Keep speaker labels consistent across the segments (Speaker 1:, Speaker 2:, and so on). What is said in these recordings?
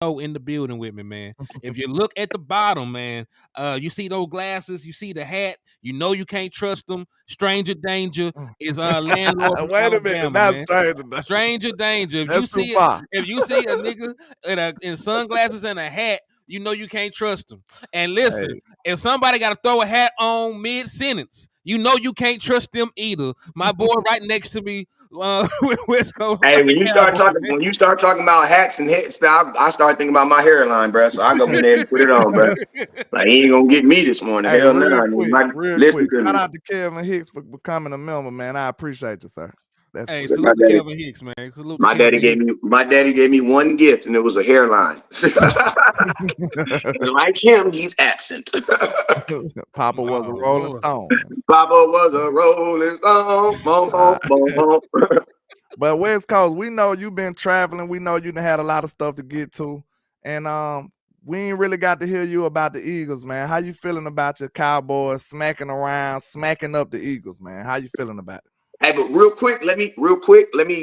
Speaker 1: in the building with me, man. If you look at the bottom, man, you see those glasses, you see the hat, you know you can't trust them. Stranger danger is landlord from
Speaker 2: Wait a minute,
Speaker 1: Alabama,
Speaker 2: that's
Speaker 1: man.
Speaker 2: stranger.
Speaker 1: Stranger danger.
Speaker 2: That's too far.
Speaker 1: If you see a nigga in sunglasses and a hat, you know you can't trust him. And listen, if somebody got to throw a hat on mid sentence, you know you can't trust them either. My boy right next to me, with West Coast.
Speaker 3: Hey, when you start
Speaker 1: Cowboy,
Speaker 3: talking,
Speaker 1: man.
Speaker 3: about hats and heads, I start thinking about my hairline, bro. So I go in there and put it on, bro. Like he ain't gonna get me this morning.
Speaker 2: Hey,
Speaker 3: Hell no.
Speaker 2: real
Speaker 3: Listen
Speaker 2: quick.
Speaker 3: to
Speaker 2: Shout
Speaker 3: me.
Speaker 2: out to Kevin Hicks for becoming a member, man. I appreciate you, sir. That's
Speaker 1: Hey,
Speaker 2: quick.
Speaker 3: My
Speaker 1: salute to
Speaker 3: daddy,
Speaker 1: Kevin Hicks, man. Salute to
Speaker 3: my daddy
Speaker 1: Kevin
Speaker 3: gave
Speaker 1: Hicks.
Speaker 3: me one gift, and it was a hairline. Like him, he's absent.
Speaker 2: Papa was a
Speaker 1: Oh
Speaker 2: Rolling
Speaker 1: Lord.
Speaker 2: Stone.
Speaker 3: Papa was a rolling stone. Boom, boom, boom, boom.
Speaker 2: But West Coast, we know you've been traveling. We know you done had a lot of stuff to get to. And we ain't really got to hear you about the Eagles, man. How you feeling about your Cowboys smacking around, smacking up the Eagles, man? How you feeling about it?
Speaker 3: Hey, but let me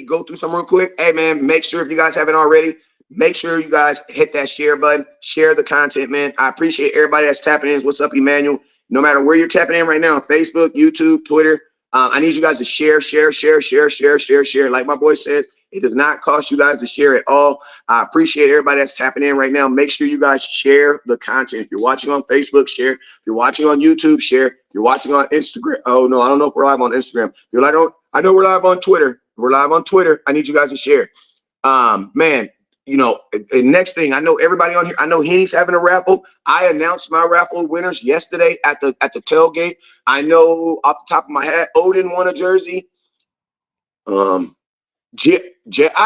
Speaker 3: go through some real quick. Hey, man, make sure if you guys haven't already, make sure you guys hit that share button, share the content, man. I appreciate everybody that's tapping in. What's up, Emmanuel? No matter where you're tapping in right now, Facebook, YouTube, Twitter, I need you guys to share. Like my boy said, it does not cost you guys to share at all. I appreciate everybody that's tapping in right now. Make sure you guys share the content. If you're watching on Facebook, share. If you're watching on YouTube, share. If you're watching on Instagram, oh no, I don't know if we're live on Instagram. If you're like, I know we're live on Twitter. If we're live on Twitter. I need you guys to share. Man, you know, next thing, I know everybody on here, I know Henny's having a raffle. I announced my raffle winners yesterday at the tailgate. I know off the top of my head, Odin won a jersey. I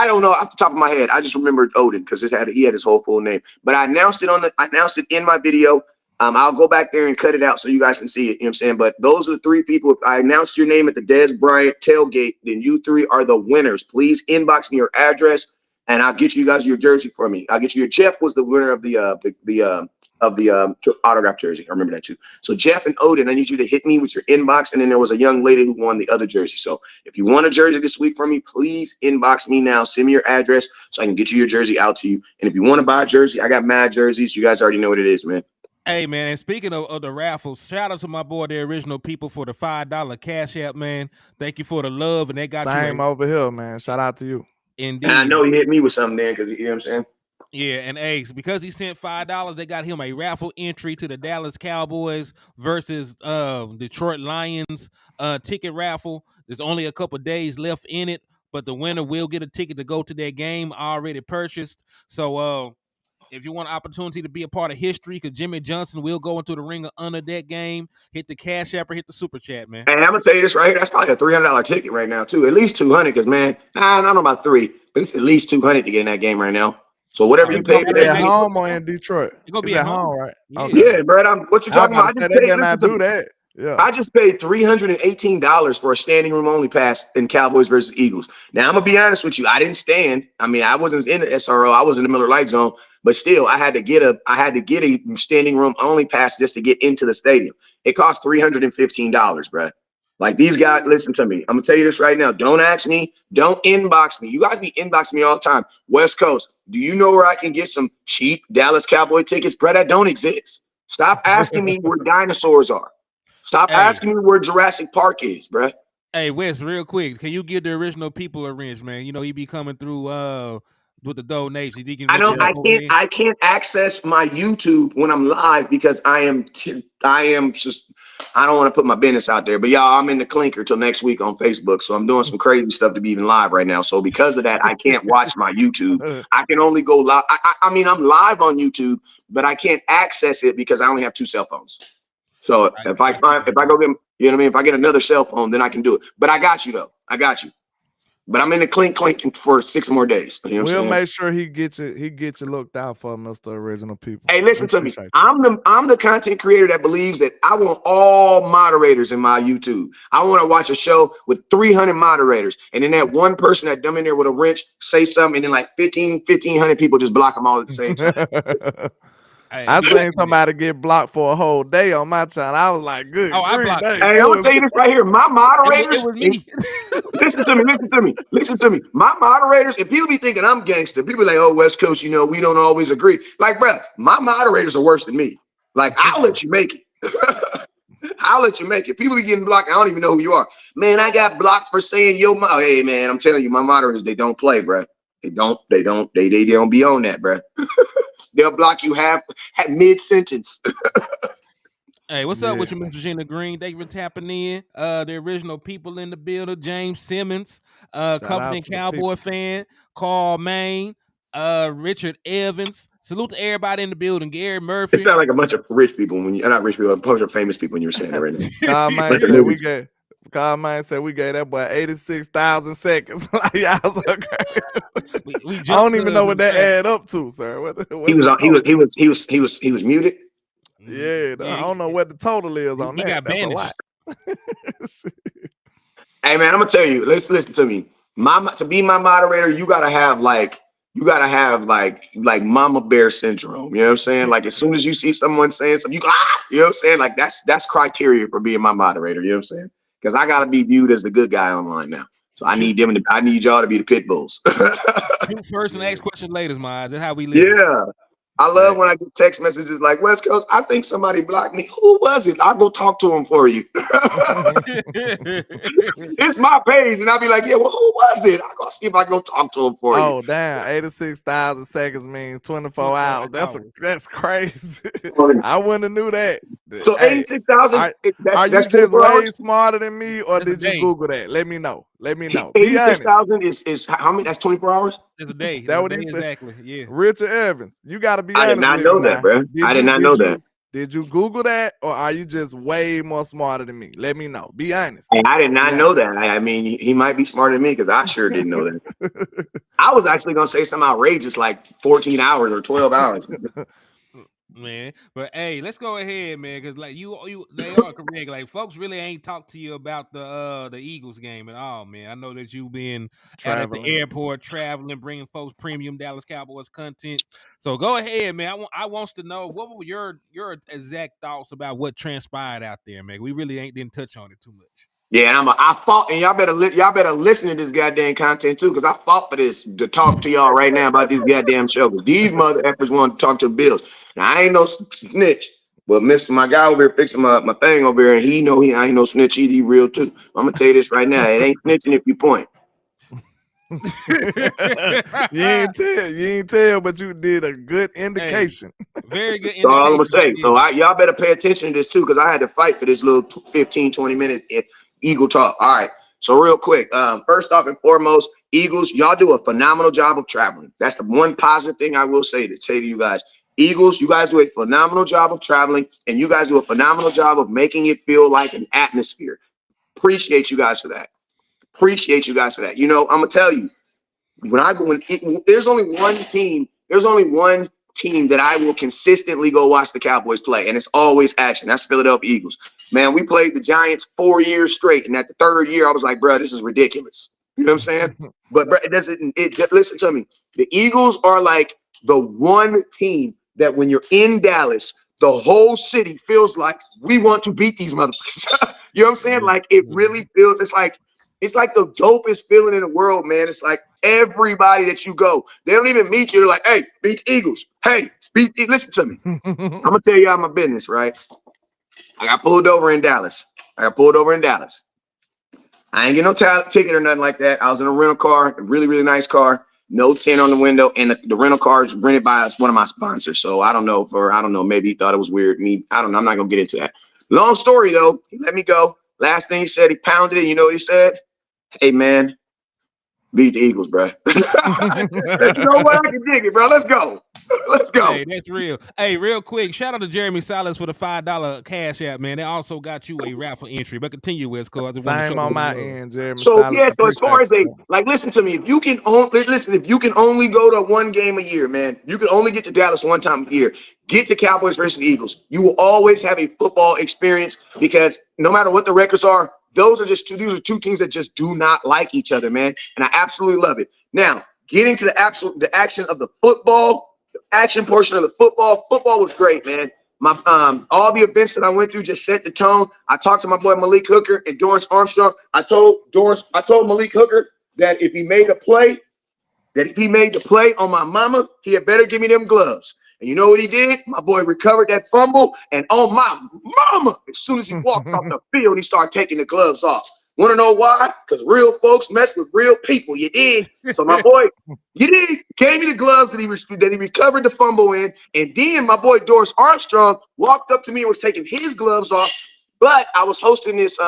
Speaker 3: don't know off the top of my head. I just remembered Odin because he had his whole full name. But I announced it in my video. I'll go back there and cut it out so you guys can see it. You know what I'm saying? But those are the three people. If I announced your name at the Dez Bryant tailgate, then you three are the winners. Please inbox me your address, and I'll get you guys your jersey for me. I'll get you your. Jeff was the winner of the autograph jersey. I remember that too. So Jeff and Odin, I need you to hit me with your inbox. And then there was a young lady who won the other jersey. So if you want a jersey this week from me, please inbox me now. Send me your address so I can get you your jersey out to you. And if you want to buy a jersey, I got mad jerseys. You guys already know what it is, man.
Speaker 1: Hey man, and speaking of the raffles, shout out to my boy, the original people, for the $5 cash app, man. Thank you for the love, and they got
Speaker 2: Same over here, man. Shout out to you.
Speaker 1: Indeed.
Speaker 3: And I know he hit me with something then because you know what I'm saying.
Speaker 1: Yeah, and because he sent $5, they got him a raffle entry to the Dallas Cowboys versus Detroit Lions ticket raffle. There's only a couple days left in it, but the winner will get a ticket to go to their game already purchased. So if you want an opportunity to be a part of history, because Jimmy Johnson will go into the ring of honor that game, hit the cash app or hit the super chat, man.
Speaker 3: And I'm gonna tell you this right here. That's probably a $300 ticket right now too. At least 200, because man, I don't know about 3, but it's at least 200 to get in that game right now. So whatever you pay for
Speaker 2: that, at home or in Detroit,
Speaker 1: it's gonna be at home,
Speaker 2: right?
Speaker 1: Yeah,
Speaker 2: okay.
Speaker 3: Yeah, bro. What you talking about? I just paid $318 for a standing room only pass in Cowboys versus Eagles. Now I'm gonna be honest with you. I didn't stand. I mean, I wasn't in the SRO. I was in the Miller Lite Zone, but still, I had to get a standing room only pass just to get into the stadium. It cost $315, bro. Like these guys, listen to me. I'm gonna tell you this right now. Don't ask me. Don't inbox me. You guys be inboxing me all the time. West Coast, do you know where I can get some cheap Dallas Cowboy tickets, bro? That don't exist. Stop asking me where dinosaurs are. Stop asking me where Jurassic Park is, bro.
Speaker 1: Hey, Wes, real quick, can you give the original people a wrench, man? You know, he be coming through with the donations.
Speaker 3: I can't access my YouTube when I'm live because I am just, I don't want to put my business out there. But y'all, I'm in the clinker till next week on Facebook. So I'm doing some crazy stuff to be even live right now. So because of that, I can't watch my YouTube. I can only go live. I mean, I'm live on YouTube, but I can't access it because I only have 2 cell phones. So if I go get, you know what I mean? If I get another cell phone, then I can do it. But I got you though. I got you. But I'm in the clink for 6 more days. You know
Speaker 2: we'll make sure he gets you looked out for, Mr. Original People.
Speaker 3: Hey, listen to me. I'm the content creator that believes that I want all moderators in my YouTube. I want to watch a show with 300 moderators, and then that one person that dumb in there with a wrench say something, and then like 1,500 people just block them all at the same time.
Speaker 2: I seen somebody get blocked for a whole day on my channel. I was like, good.
Speaker 1: Oh, I blocked.
Speaker 3: Hey, I'm gonna tell you this right here. My moderators.
Speaker 1: It was me.
Speaker 3: Listen to me. My moderators, if people be thinking I'm gangster, people be like, oh, West Coast, we don't always agree. Like, bro, my moderators are worse than me. Like, I'll let you make it. I'll let you make it. People be getting blocked. I don't even know who you are. Man, I got blocked for saying hey, man, I'm telling you, my moderators, they don't play, bro. They don't be on that, bro. They'll block you half mid-sentence.
Speaker 1: Hey, what's up with you, Mr. Gina Green? Thank you for tapping in. The original people in the building, James Simmons, Covenant Cowboy fan, Carl Main, Richard Evans. Salute to everybody in the building. Gary Murphy.
Speaker 3: It sounds like a bunch of rich people when you're not rich people, a bunch of famous people when you're saying that right now.
Speaker 2: Carl Main said we gave that boy 86,000 seconds. I don't even know what that add up to, sir.
Speaker 3: He was muted.
Speaker 2: Yeah, I don't know what the total is on that.
Speaker 1: He got banished.
Speaker 3: Hey man, I'm gonna tell you. Let's listen to me. To be my moderator, you gotta have like mama bear syndrome. You know what I'm saying? Like as soon as you see someone saying something, you go, you know what I'm saying? Like that's criteria for being my moderator. You know what I'm saying? Because I gotta be viewed as the good guy online now. So I need y'all to be the pit bulls.
Speaker 1: Shoot first and ask questions later, man. That's how we live.
Speaker 3: Yeah. I love when I get text messages like, West Coast, I think somebody blocked me. Who was it? I'll go talk to him for you. It's my page. And I'll be like, yeah, well, who was it? I'll go see if I can go talk to him for you.
Speaker 2: Oh, damn. 86,000 seconds means 24 hours. That's crazy. I wouldn't have knew that.
Speaker 3: So 86,000,
Speaker 2: are you just way smarter than me, or did you Google that? Let me know.
Speaker 3: 86,000 is how many? That's 24 hours?
Speaker 1: That's a day.
Speaker 2: That what he said.
Speaker 1: Exactly. Yeah.
Speaker 2: Richard Evans, you got to be honest.
Speaker 3: I did not know that, bro. I did not know that.
Speaker 2: Did you Google that, or are you just way more smarter than me? Let me know. Be honest.
Speaker 3: I did not know that. I mean, he might be smarter than me because I sure didn't know that. I was actually going to say something outrageous like 14 hours or 12 hours.
Speaker 1: Man, but hey, let's go ahead, man, because like they are correct. Like folks really ain't talked to you about the Eagles game at all, man. I know that you've been out at the airport traveling, bringing folks premium Dallas Cowboys content. So go ahead, man. I wants to know what were your exact thoughts about what transpired out there, man. We really didn't touch on it too much.
Speaker 3: Yeah, and I fought, and y'all better listen to this goddamn content too, because I fought for this to talk to y'all right now about these goddamn shows. These mother effers want to talk to the Bills. Now I ain't no snitch, but my guy over here fixing my thing over here, and I ain't no snitch either. He real too. I'm gonna tell you this right now. It ain't snitching if you point.
Speaker 2: You ain't tell, but you did a good indication.
Speaker 1: Hey, very good indication.
Speaker 3: So all I'm gonna say. So y'all better pay attention to this too, because I had to fight for this little 15-20 minute Eagle talk. All right. So real quick, first off and foremost, Eagles, y'all do a phenomenal job of traveling. That's the one positive thing I will say to you guys. Eagles, you guys do a phenomenal job of traveling, and you guys do a phenomenal job of making it feel like an atmosphere. Appreciate you guys for that. You know, I'm gonna tell you, there's only one team that I will consistently go watch the Cowboys play, and it's always action. That's Philadelphia Eagles. Man, we played the Giants 4 years straight, and at the third year, I was like, bro, this is ridiculous. You know what I'm saying? But bro, listen to me. The Eagles are like the one team that when you're in Dallas, the whole city feels like we want to beat these motherfuckers. You know what I'm saying? Like it really feels. It's like the dopest feeling in the world, man. It's like everybody that you go, they don't even meet you. They're like, hey, beat the Eagles. Hey, listen to me. I'm gonna tell you all my business, right? I got pulled over in Dallas. I ain't get no ticket or nothing like that. I was in a rental car, a really, really nice car, no tint on the window, and the rental car is rented by one of my sponsors. So I don't know, maybe he thought it was weird. I don't know. I'm not gonna get into that. Long story though, he let me go. Last thing he said, he pounded it. You know what he said? Hey man, beat the Eagles, bro. You know what? I can dig it, bro. Let's go.
Speaker 1: Hey, that's real. Hey, real quick, shout out to Jeremy Silas for the $5 cash app, man. They also got you a raffle entry. But continue, West Coast.
Speaker 2: Same on my end, Jeremy.
Speaker 3: So as far as listen to me. If you can only go to one game a year, man, you can only get to Dallas one time a year. Get the Cowboys versus the Eagles. You will always have a football experience because no matter what the records are, these are two teams that just do not like each other, man. And I absolutely love it. Now, getting to the action of the football, action portion of the football. Football was great, man. My all the events that I went through just set the tone. I talked to my boy Malik Hooker and Dorrance Armstrong. I told Malik Hooker that if he made the play on my mama, he had better give me them gloves. And you know what he did? My boy recovered that fumble, and on my mama, as soon as he walked off the field, he started taking the gloves off. Want to know why? Because real folks mess with real people. You did. So my boy, gave me the gloves that he recovered the fumble in, and then my boy Dorrance Armstrong walked up to me and was taking his gloves off. But I was hosting this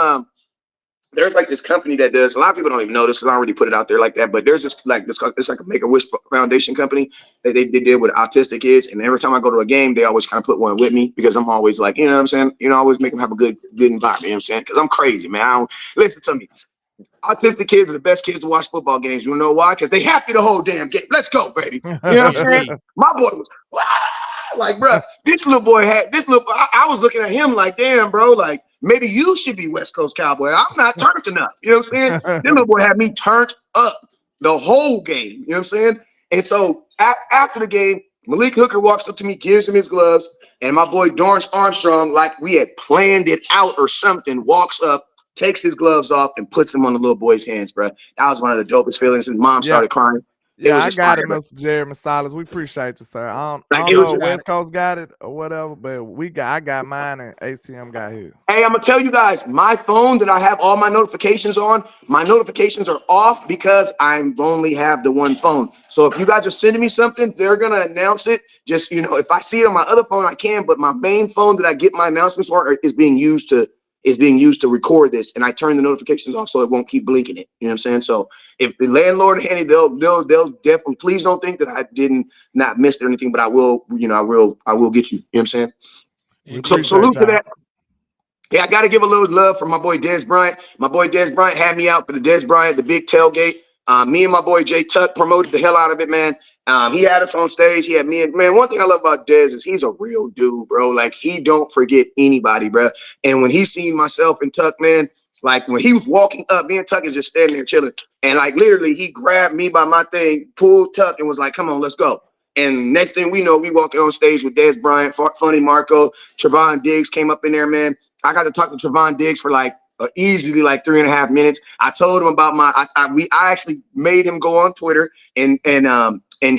Speaker 3: there's like this company that does, a lot of people don't even know this because I don't really put it out there like that, but there's it's like a Make-A-Wish Foundation company that they did with autistic kids, and every time I go to a game, they always kind of put one with me because I'm always like, you know what I'm saying? You know, I always make them have a good environment, you know what I'm saying? Because I'm crazy, man. I don't, listen to me. Autistic kids are the best kids to watch football games. You know why? Because they happy the whole damn game. Let's go, baby. You know what I'm saying? My boy was like, bro, this little boy I was looking at him like, damn, bro, like maybe you should be West Coast Cowboy. I'm not turned enough. You know what I'm saying? This little boy had me turned up the whole game. You know what I'm saying? And so after the game, Malik Hooker walks up to me, gives him his gloves, and my boy Dorrance Armstrong, like we had planned it out or something, walks up, takes his gloves off, and puts them on the little boy's hands, bro. That was one of the dopest feelings. His mom started crying.
Speaker 2: Yeah, I got it, Mr. Jeremy Salas. We appreciate you, sir. I don't know if West Coast got it or whatever, but I got mine and ATM got his.
Speaker 3: Hey, I'm gonna tell you guys, my phone that I have all my notifications on, my notifications are off because I only have the one phone. So if you guys are sending me something, they're gonna announce it. Just, you know, if I see it on my other phone, I can, but my main phone that I get my announcements for is being used to record this, and I turn the notifications off so it won't keep blinking it. You know what I'm saying? So if the landlord and Henny, they'll definitely, please don't think that I didn't not miss it or anything, but I will, you know, I will get you. You know what I'm saying? So salute to that. Yeah, I got to give a little love for my boy Dez Bryant. My boy Dez Bryant had me out for the Dez Bryant, the big tailgate. Me and my boy Jay Tuck promoted the hell out of it, man. He had us on stage. He had me. And man, one thing I love about Dez is he's a real dude, bro. Like, he don't forget anybody, bro. And when he seen myself and Tuck, man, like when he was walking up, me and Tuck is just standing there chilling. And like literally he grabbed me by my thing, pulled Tuck, and was like, come on, let's go. And next thing we know, we walking on stage with Dez Bryant, Funny Marco, Trevon Diggs came up in there, man. I got to talk to Trevon Diggs for like easily like 3.5 minutes. I told him about I actually made him go on Twitter and type in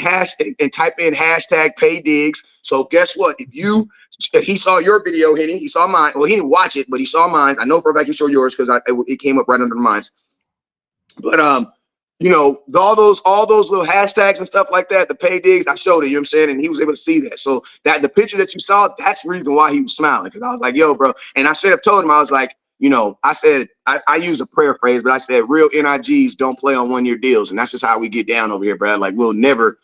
Speaker 3: hashtag pay Diggs. So guess what? If he saw your video, he saw mine. Well, he didn't watch it, but he saw mine. I know for a fact he saw yours because it came up right under mine. But you know, all those little hashtags and stuff like that, the pay Diggs, I showed it, you know what I'm saying? And he was able to see that. So that the picture that you saw, that's the reason why he was smiling. Because I was like, yo, bro. And I straight up told him, I was like, you know, I said, I use a prayer phrase, but I said, real NIGs don't play on 1-year deals. And that's just how we get down over here, Brad. Like, we'll never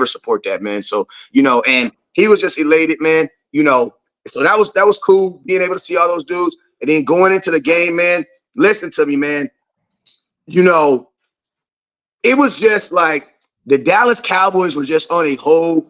Speaker 3: support that, man. So, you know, and he was just elated, man. You know, so that was cool being able to see all those dudes. And then going into the game, man, listen to me, man. You know, it was just like the Dallas Cowboys were just on a whole.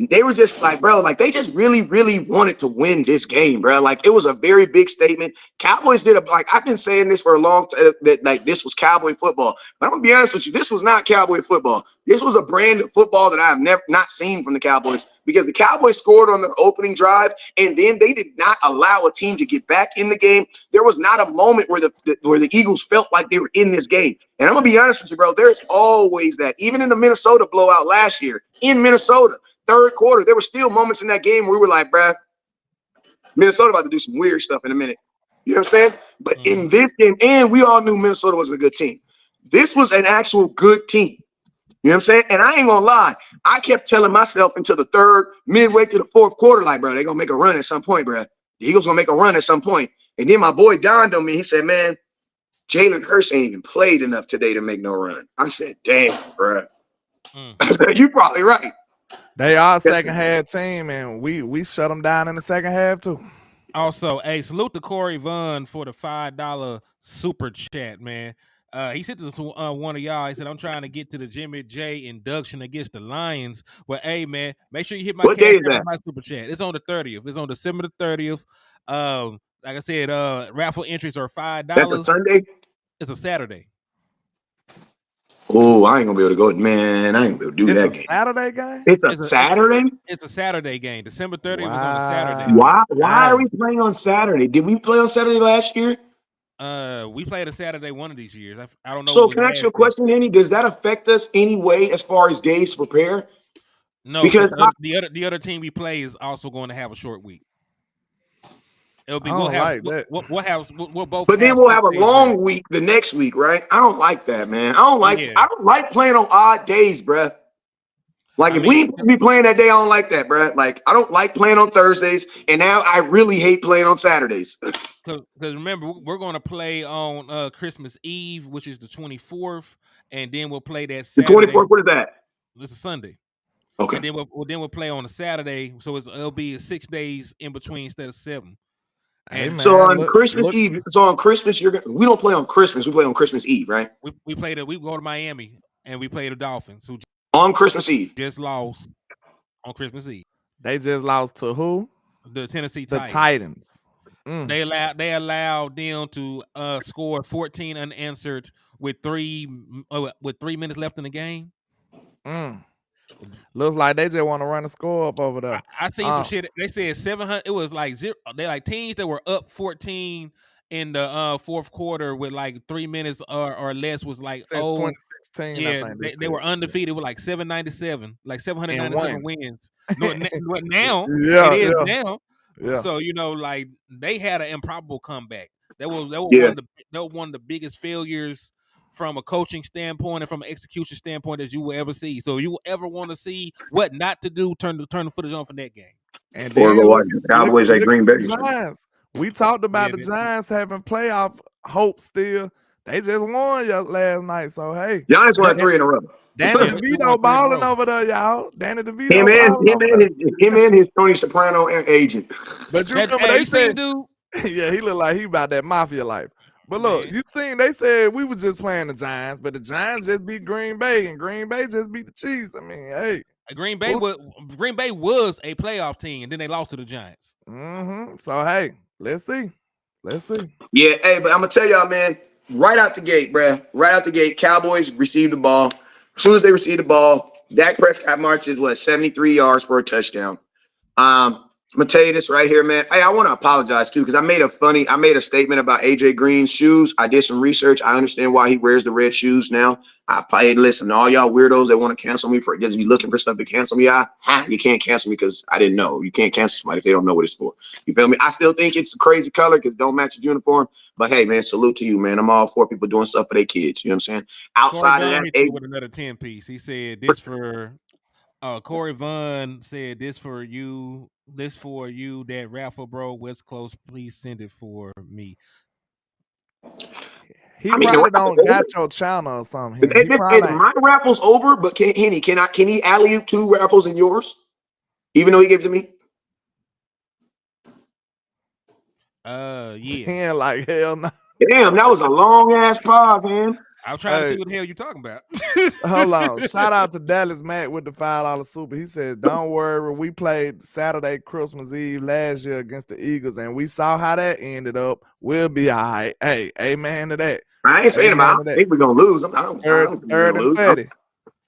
Speaker 3: They were just like, bro, like they just really, really wanted to win this game, bro. Like it was a very big statement. Cowboys did like I've been saying this for a long time that like this was Cowboy football. But I'm gonna be honest with you, this was not Cowboy football. This was a brand of football that I've never not seen from the Cowboys because the Cowboys scored on their opening drive and then they did not allow a team to get back in the game. There was not a moment where the Eagles felt like they were in this game. And I'm gonna be honest with you, bro. There's always that. Even in the Minnesota blowout last year in Minnesota. Third quarter, there were still moments in that game where we were like, bruh, Minnesota about to do some weird stuff in a minute. You know what I'm saying? But in this game, and we all knew Minnesota wasn't a good team. This was an actual good team. You know what I'm saying? And I ain't gonna lie. I kept telling myself until the third, midway through the fourth quarter, like, bro, they're gonna make a run at some point, bro. The Eagles gonna make a run at some point. And then my boy dawned on me. He said, man, Jalen Hurts ain't even played enough today to make no run. I said, damn, bro. I said, you're probably right.
Speaker 2: They are a second half team, and we shut them down in the second half too.
Speaker 1: Also, hey, salute to Corey Vaughn for the $5 super chat, man. He said to one of y'all, he said, I'm trying to get to the Jimmy J induction against the Lions. Well, hey, man, make sure you hit my cash out on my super chat. It's on the 30th. It's on December the 30th. Like I said, raffle entries are $5.
Speaker 3: That's a Sunday?
Speaker 1: It's a Saturday.
Speaker 3: Oh, I ain't gonna be able to go. Man, I ain't gonna be able to do
Speaker 2: It's
Speaker 3: that
Speaker 2: a
Speaker 3: game.
Speaker 2: Saturday game?
Speaker 3: It's a
Speaker 1: It's a
Speaker 3: Saturday.
Speaker 1: it's a Saturday game. December 30th was on a Saturday.
Speaker 2: Wow.
Speaker 3: Why are
Speaker 2: Hey.
Speaker 3: we playing on Saturday? Did we play on Saturday last year?
Speaker 1: We played a Saturday one of these years. I don't know if it
Speaker 3: So
Speaker 1: was
Speaker 3: can I ask you
Speaker 1: last
Speaker 3: a
Speaker 1: year.
Speaker 3: question, Henny? Does that affect us any way as far as days to prepare?
Speaker 1: No, because
Speaker 3: Because
Speaker 1: the other team we play is also going to have a short week. It'll
Speaker 2: I
Speaker 1: be we'll
Speaker 2: don't
Speaker 1: have
Speaker 2: like that.
Speaker 1: we'll both
Speaker 3: but then
Speaker 1: have
Speaker 3: we'll
Speaker 1: 6
Speaker 3: have a
Speaker 1: days rest.
Speaker 3: long week the next week, right? I don't like that, man.
Speaker 1: Yeah,
Speaker 3: I don't like playing on odd days, bruh. Like
Speaker 1: I
Speaker 3: if we
Speaker 1: mean,
Speaker 3: ain't supposed to be playing that day, I don't like that, bruh. Like I don't like playing on Thursdays, and now I really hate playing on Saturdays.
Speaker 1: because remember we're going to play on Christmas Eve, which is the 24th, and then we'll play that
Speaker 3: The
Speaker 1: Saturday.
Speaker 3: 24th, what is that?
Speaker 1: This is Sunday,
Speaker 3: Okay.
Speaker 1: and then we'll play on a Saturday, so it'll be 6 days in between instead of 7.
Speaker 2: Hey
Speaker 1: And
Speaker 3: So
Speaker 2: man,
Speaker 3: on Christmas Eve, so on Christmas, we don't play on Christmas, we play on Christmas Eve, right?
Speaker 1: we go to Miami and we play the Dolphins, who
Speaker 3: On Christmas Eve.
Speaker 1: just lost on Christmas Eve.
Speaker 2: they just lost to who?
Speaker 1: The Tennessee
Speaker 2: The
Speaker 1: Titans.
Speaker 2: Titans. Mm.
Speaker 1: They allowed them to score 14 unanswered with 3 minutes left in the game.
Speaker 2: Mm. Looks like they just want to run the score up over there.
Speaker 1: I seen some shit. They said 700. It was like zero. They like teams that were up 14 in the fourth quarter with like 3 minutes or less was like
Speaker 2: Since 2016,
Speaker 1: yeah,
Speaker 2: I think
Speaker 1: they were undefeated with like 797, like 797
Speaker 2: won.
Speaker 1: wins. No, now
Speaker 2: Yeah,
Speaker 1: it is
Speaker 2: yeah.
Speaker 1: now.
Speaker 2: Yeah.
Speaker 1: So like they had an improbable comeback. That was
Speaker 3: Yeah.
Speaker 1: one of the biggest failures from a coaching standpoint and from an execution standpoint that you will ever see. So you will ever want to see what not to do, turn the footage on from that game.
Speaker 2: And
Speaker 3: Or
Speaker 2: then
Speaker 3: go
Speaker 2: look
Speaker 3: watch the
Speaker 2: at
Speaker 3: Cowboys at Green Bay.
Speaker 2: the Giants. We talked about the Giants having playoff hope still. They just won last night. So hey,
Speaker 3: Giants won 3 in a row.
Speaker 2: Danny
Speaker 1: they won 3 in a
Speaker 2: DeVito balling
Speaker 1: row.
Speaker 2: over there, y'all. Danny DeVito balling over there.
Speaker 3: Him and his Tony Soprano agent.
Speaker 2: But you remember they
Speaker 1: you seen
Speaker 2: said,
Speaker 1: dude?
Speaker 2: yeah, he looked like he about that mafia life. But look,
Speaker 1: Man.
Speaker 2: you seen they said we was just playing the Giants, but the Giants just beat Green Bay, and Green Bay just beat the Chiefs. I mean, hey,
Speaker 1: Green Bay was a playoff team, and then they lost to the Giants.
Speaker 2: So hey, let's see.
Speaker 3: Yeah, hey, but I'm gonna tell y'all, man, right out the gate, bruh. Right out the gate, Cowboys received the ball. As soon as they received the ball, Dak Prescott marches 73 yards for a touchdown. I'm gonna tell you this right here, man. Hey, I want to apologize too because I made a statement about AJ Green's shoes. I did some research. I understand why he wears the red shoes now. Listen, all y'all weirdos that want to cancel me for just be looking for stuff to cancel me out. You can't cancel me because I didn't know. You can't cancel somebody if they don't know what it's for. You feel me? I still think it's a crazy color because it don't match the uniform. But hey, man, salute to you, man. I'm all for people doing stuff for their kids. You know what I'm saying? Outside of that,
Speaker 1: hit you with another 10 piece. He said this for Corey Vaughn said this for you. This for you. That raffle, bro. West Coast, please send it for me.
Speaker 2: He probably don't got your channel or something.
Speaker 3: My raffle's over, but can he alley-oop 2 raffles in yours? Even though he gave it to me?
Speaker 1: Yeah.
Speaker 2: Yeah, like hell no.
Speaker 3: Damn, that was a long ass pause, man.
Speaker 1: I was trying to see what the hell you talking about.
Speaker 2: Hold on. Shout out to Dallas Matt with the $5 super. He says, don't worry, we played Saturday Christmas Eve last year against the Eagles, and we saw how that ended up. We'll be all right. Hey, amen to that.
Speaker 3: I ain't saying I think we're gonna lose. I don't think we're gonna lose.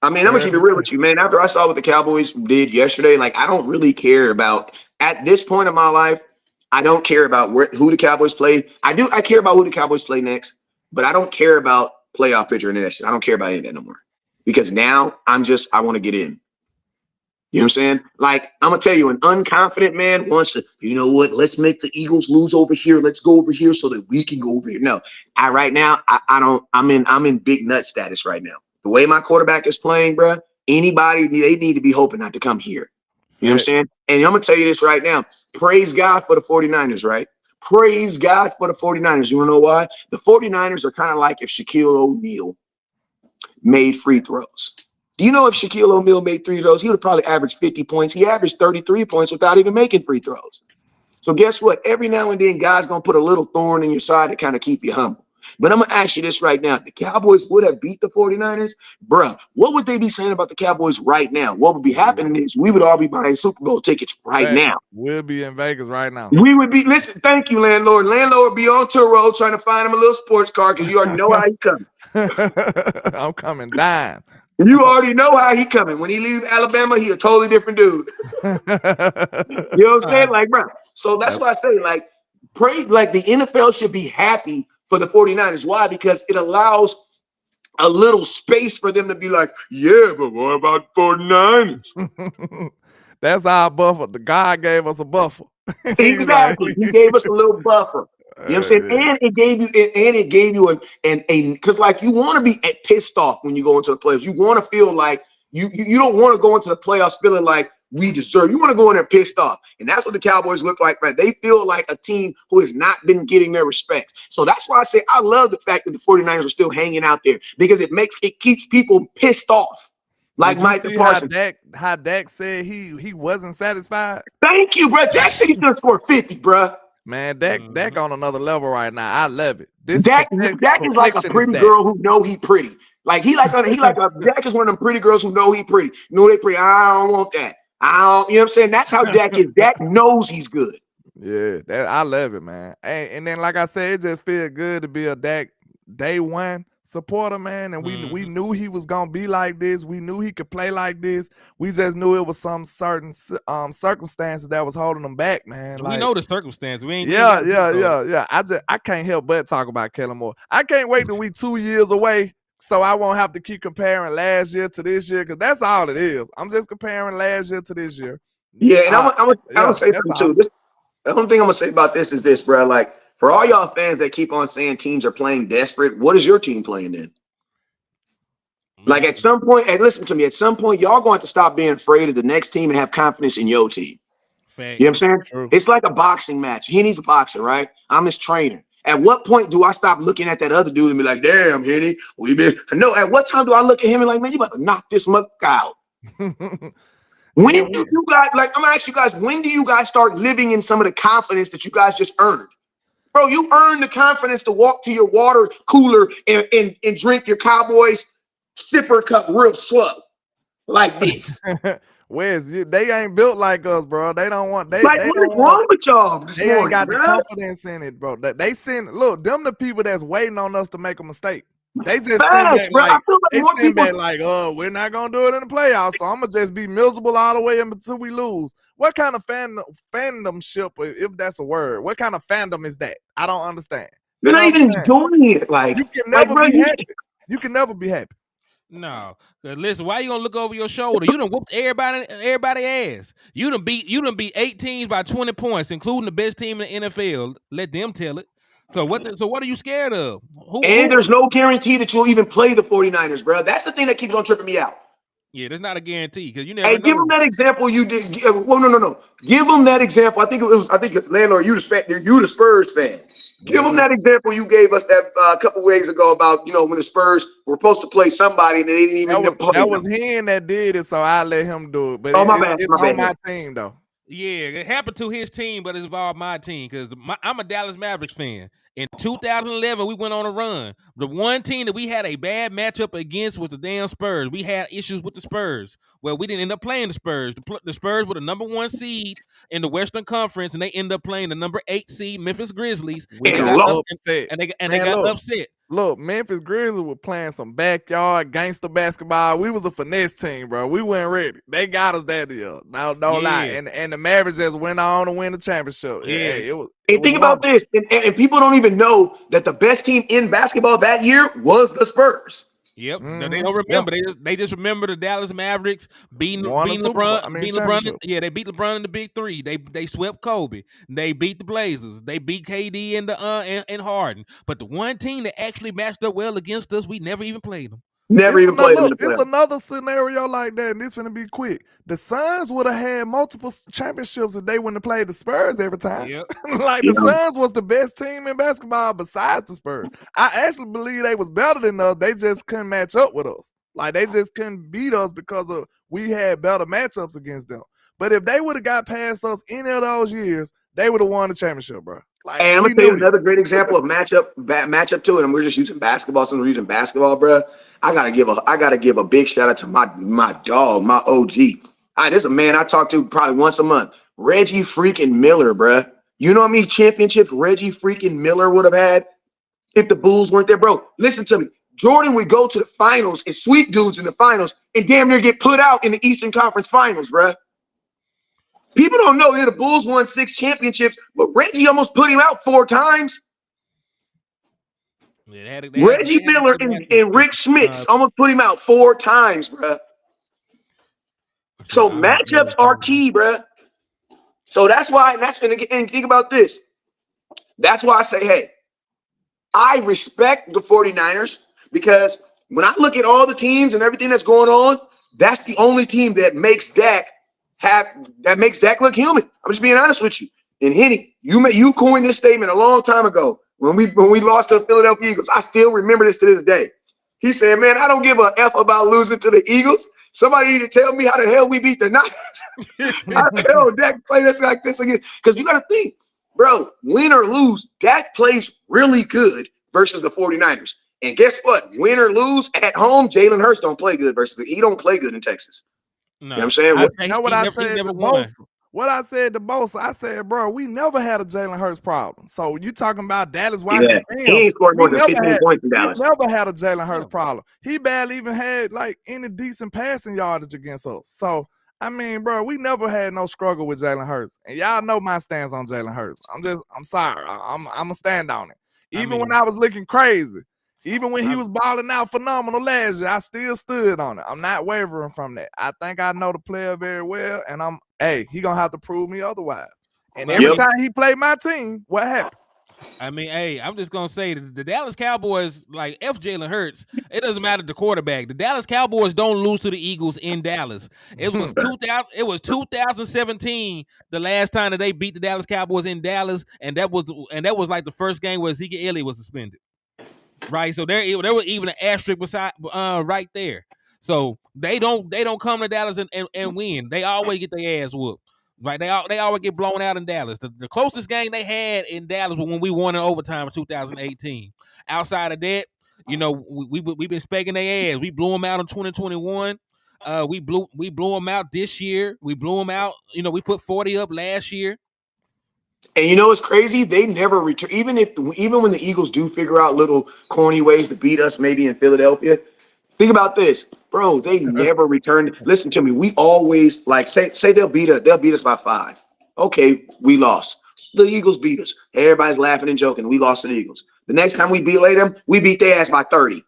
Speaker 3: I'm gonna keep it real with you, man. After I saw what the Cowboys did yesterday, like I don't really care about at this point in my life. I don't care about who the Cowboys play. I care about who the Cowboys play next, but I don't care about playoff picture and that shit. I don't care about any of that no more because now I want to get in. You know what I'm saying? Like I'm gonna tell you, an unconfident man wants to, you know what? Let's make the Eagles lose over here. Let's go over here so that we can go over here. No, right now I don't. I'm in big nut status right now. The way my quarterback is playing, bro. They need to be hoping not to come here. You know what I'm saying? And I'm gonna tell you this right now. Praise God for the 49ers, right? Praise God for the 49ers. You wanna know why? The 49ers are kind of like if Shaquille O'Neal made free throws. Do you know if Shaquille O'Neal made free throws, he would have probably averaged 50 points. He averaged 33 points without even making free throws. So guess what? Every now and then, God's going to put a little thorn in your side to kind of keep you humble. But I'm going to ask you this right now. If the Cowboys would have beat the 49ers, bruh, what would they be saying about the Cowboys right now? What would be happening is we would all be buying Super Bowl tickets right now.
Speaker 2: We'll be in Vegas right now.
Speaker 3: We would be, listen, thank you, landlord. Landlord would be on tour road trying to find him a little sports car because you already know how he coming.
Speaker 2: I'm coming down.
Speaker 3: You already know how he coming. When he leaves Alabama, he a totally different dude. You know what I'm saying? Like, bro. So that's why I say, like, pray, like the NFL should be happy for the 49ers. Why? Because it allows a little space for them to be like, yeah, but what about 49ers?
Speaker 2: That's our buffer. The God gave us a buffer.
Speaker 3: Exactly. He gave us a little buffer. You know what I'm saying?
Speaker 2: Yeah.
Speaker 3: And it gave you a because like you want to be pissed off when you go into the playoffs. You want to feel like you don't want to go into the playoffs feeling like we deserve. You want to go in there pissed off. And that's what the Cowboys look like, man. They feel like a team who has not been getting their respect. So that's why I say I love the fact that the 49ers are still hanging out there because it keeps people pissed off. Like Mike Parsons.
Speaker 2: How Dak said he wasn't satisfied.
Speaker 3: Thank you, bro. Dak said he's gonna score 50, bro.
Speaker 2: Man, Dak on another level right now. I love it.
Speaker 3: Dak is like a pretty girl who know he pretty. Like Dak is one of them pretty girls who know he pretty. Know they pretty. I don't want that. I don't. You know what I'm saying? That's how Dak is. Dak knows he's good.
Speaker 2: Yeah, I love it, man. And then like I said, it just feels good to be a Dak day one supporter, man. And we knew he was gonna be like this. We knew he could play like this. We just knew it was some certain circumstances that was holding him back, man.
Speaker 1: Like, we know the circumstances. We ain't.
Speaker 2: Yeah. I can't help but talk about Kellen Moore. I can't wait till we 2 years away, so I won't have to keep comparing last year to this year, because that's all it is. I'm just comparing last year to this year.
Speaker 3: Yeah, and I'm gonna say something too. The only thing I'm gonna say about this is this, bro. Like, for all y'all fans that keep on saying teams are playing desperate, what is your team playing in? Like at some point, and listen to me, at some point, y'all going to stop being afraid of the next team and have confidence in your team.
Speaker 1: Fact.
Speaker 3: You know what I'm saying?
Speaker 2: True.
Speaker 3: It's like a boxing match. Henny's a boxer, right? I'm his trainer. At what point do I stop looking at that other dude and be like, damn, Henny, no, at what time do I look at him and like, man, you about to knock this mother out? When do you guys, like, I'm gonna ask you guys, when do you guys start living in some of the confidence that you guys just earned? Bro, you earned the confidence to walk to your water cooler and drink your Cowboys sipper cup real slow, like this.
Speaker 2: They ain't built like us, bro. They don't want.
Speaker 3: What is wrong with y'all this morning,
Speaker 2: ain't got
Speaker 3: bro?
Speaker 2: the confidence in it, bro. They send them the people that's waiting on us to make a mistake. They just send back like, we're not gonna do it in the playoffs, so I'm gonna just be miserable all the way until we lose. What kind of fandomship, if that's a word? What kind of fandom is that? I don't understand.
Speaker 3: You're not even doing it. Like,
Speaker 2: you can never be happy. You can never be happy.
Speaker 1: No, listen. Why you gonna look over your shoulder? You done whooped everybody ass. You done beat 8 teams by 20 points, including the best team in the NFL. Let them tell it. So what are you scared of?
Speaker 3: There's no guarantee that you'll even play the 49ers, bro. That's the thing that keeps on tripping me out.
Speaker 1: Yeah, there's not a guarantee because you never know.
Speaker 3: Give them that example you did. Well, no. Give them that example. I think it's landlord. You the Spurs fan. Give them that example you gave us that a couple of days ago about when the Spurs were supposed to play somebody and they didn't even play.
Speaker 2: That was him that did it, so I let him do it. But it's on my team though.
Speaker 1: Yeah, it happened to his team, but it involved my team because I'm a Dallas Mavericks fan. In 2011, we went on a run. The one team that we had a bad matchup against was the damn Spurs. We had issues with the Spurs. Well, we didn't end up playing the Spurs. The Spurs were the number 1 seed in the Western Conference, and they ended up playing the number 8 seed Memphis Grizzlies.
Speaker 2: They
Speaker 1: got upset.
Speaker 2: Look, Memphis Grizzlies were playing some backyard gangster basketball. We was a finesse team, bro. We weren't ready. They got us that year. No lie. And the Mavericks just went on to win the championship.
Speaker 3: Yeah, think about this. And people don't even know that the best team in basketball that year was the Spurs.
Speaker 1: Yep. No, they don't remember. They just remember the Dallas Mavericks beating LeBron. Yeah, they beat LeBron in the Big Three. They swept Kobe. They beat the Blazers. They beat KD and Harden. But the one team that actually matched up well against us, we never even played them.
Speaker 2: It's another scenario like that, and this finna be quick. The Suns would have had multiple championships if they wouldn't have played the Spurs every time.
Speaker 1: Yep.
Speaker 2: The Suns was the best team in basketball besides the Spurs. I actually believe they was better than us. They just couldn't match up with us. Like, they just couldn't beat us because we had better matchups against them. But if they would have got past us any of those years, they would have won the championship, bro. Like,
Speaker 3: And I'm
Speaker 2: we
Speaker 3: gonna tell you
Speaker 2: knew it.
Speaker 3: another great example of matchup too, and we're just using basketball since we're using basketball, bro. I gotta give a big shout out to my dog, my OG. This is a man I talk to probably once a month. Reggie freaking Miller, bro. You know how many championships Reggie freaking Miller would have had if the Bulls weren't there, bro? Listen to me. Jordan would go to the finals and sweep dudes in the finals and damn near get put out in the Eastern Conference Finals, bro. People don't know that the Bulls won 6 championships, but Reggie almost put him out 4 times.
Speaker 1: Yeah,
Speaker 3: Reggie Miller and Rick Schmitz almost put him out 4 times, bro. So matchups are key, bro. So that's why, and think about this. That's why I say, hey, I respect the 49ers because when I look at all the teams and everything that's going on, that's the only team that makes Dak look human. I'm just being honest with you. And Henny, you coined this statement a long time ago when we lost to the Philadelphia Eagles. I still remember this to this day. He said, man, I don't give a F about losing to the Eagles. Somebody need to tell me how the hell we beat the Niners. How the hell Dak play this like this again? Because you got to think, bro, win or lose, Dak plays really good versus the 49ers. And guess what? Win or lose at home, Jalen Hurts don't play good he don't play good in Texas.
Speaker 1: No,
Speaker 3: you know what I'm saying?
Speaker 2: You know what I said
Speaker 1: never
Speaker 2: to
Speaker 1: won.
Speaker 2: Bosa? What I said to Bosa, I said, bro, we never had a Jalen Hurts problem. So you talking about Dallas watching
Speaker 3: He ain't scored more than 15 points in
Speaker 2: we
Speaker 3: Dallas.
Speaker 2: never had a Jalen Hurts problem. He barely even had like any decent passing yardage against us. So I mean, bro, we never had no struggle with Jalen Hurts. And y'all know my stance on Jalen Hurts. I'm sorry. I'm gonna stand on it. Even when I was looking crazy. Even when he was balling out phenomenal last year, I still stood on it. I'm not wavering from that. I think I know the player very well, and he gonna have to prove me otherwise. And every time he played my team, what happened?
Speaker 1: I mean, hey, I'm just gonna say the Dallas Cowboys, like F Jalen Hurts, it doesn't matter the quarterback. The Dallas Cowboys don't lose to the Eagles in Dallas. It was 2017, the last time that they beat the Dallas Cowboys in Dallas, and that was like the first game where Ezekiel Elliott was suspended. Right, so there was even an asterisk beside right there. So they don't come to Dallas and win. They always get their ass whooped. Right, they always get blown out in Dallas. The closest game they had in Dallas was when we won in overtime in 2018. Outside of that, you know, we've been spanking their ass. We blew them out in 2021. We blew them out this year. We blew them out. You know, we put 40 up last year.
Speaker 3: And you know what's crazy? They never return. Even when the Eagles do figure out little corny ways to beat us, maybe in Philadelphia. Think about this, bro. They never returned. Listen to me. We always say they'll beat us by 5. Okay, we lost. The Eagles beat us. Everybody's laughing and joking. We lost to the Eagles. The next time we beat them, we beat their ass by 30.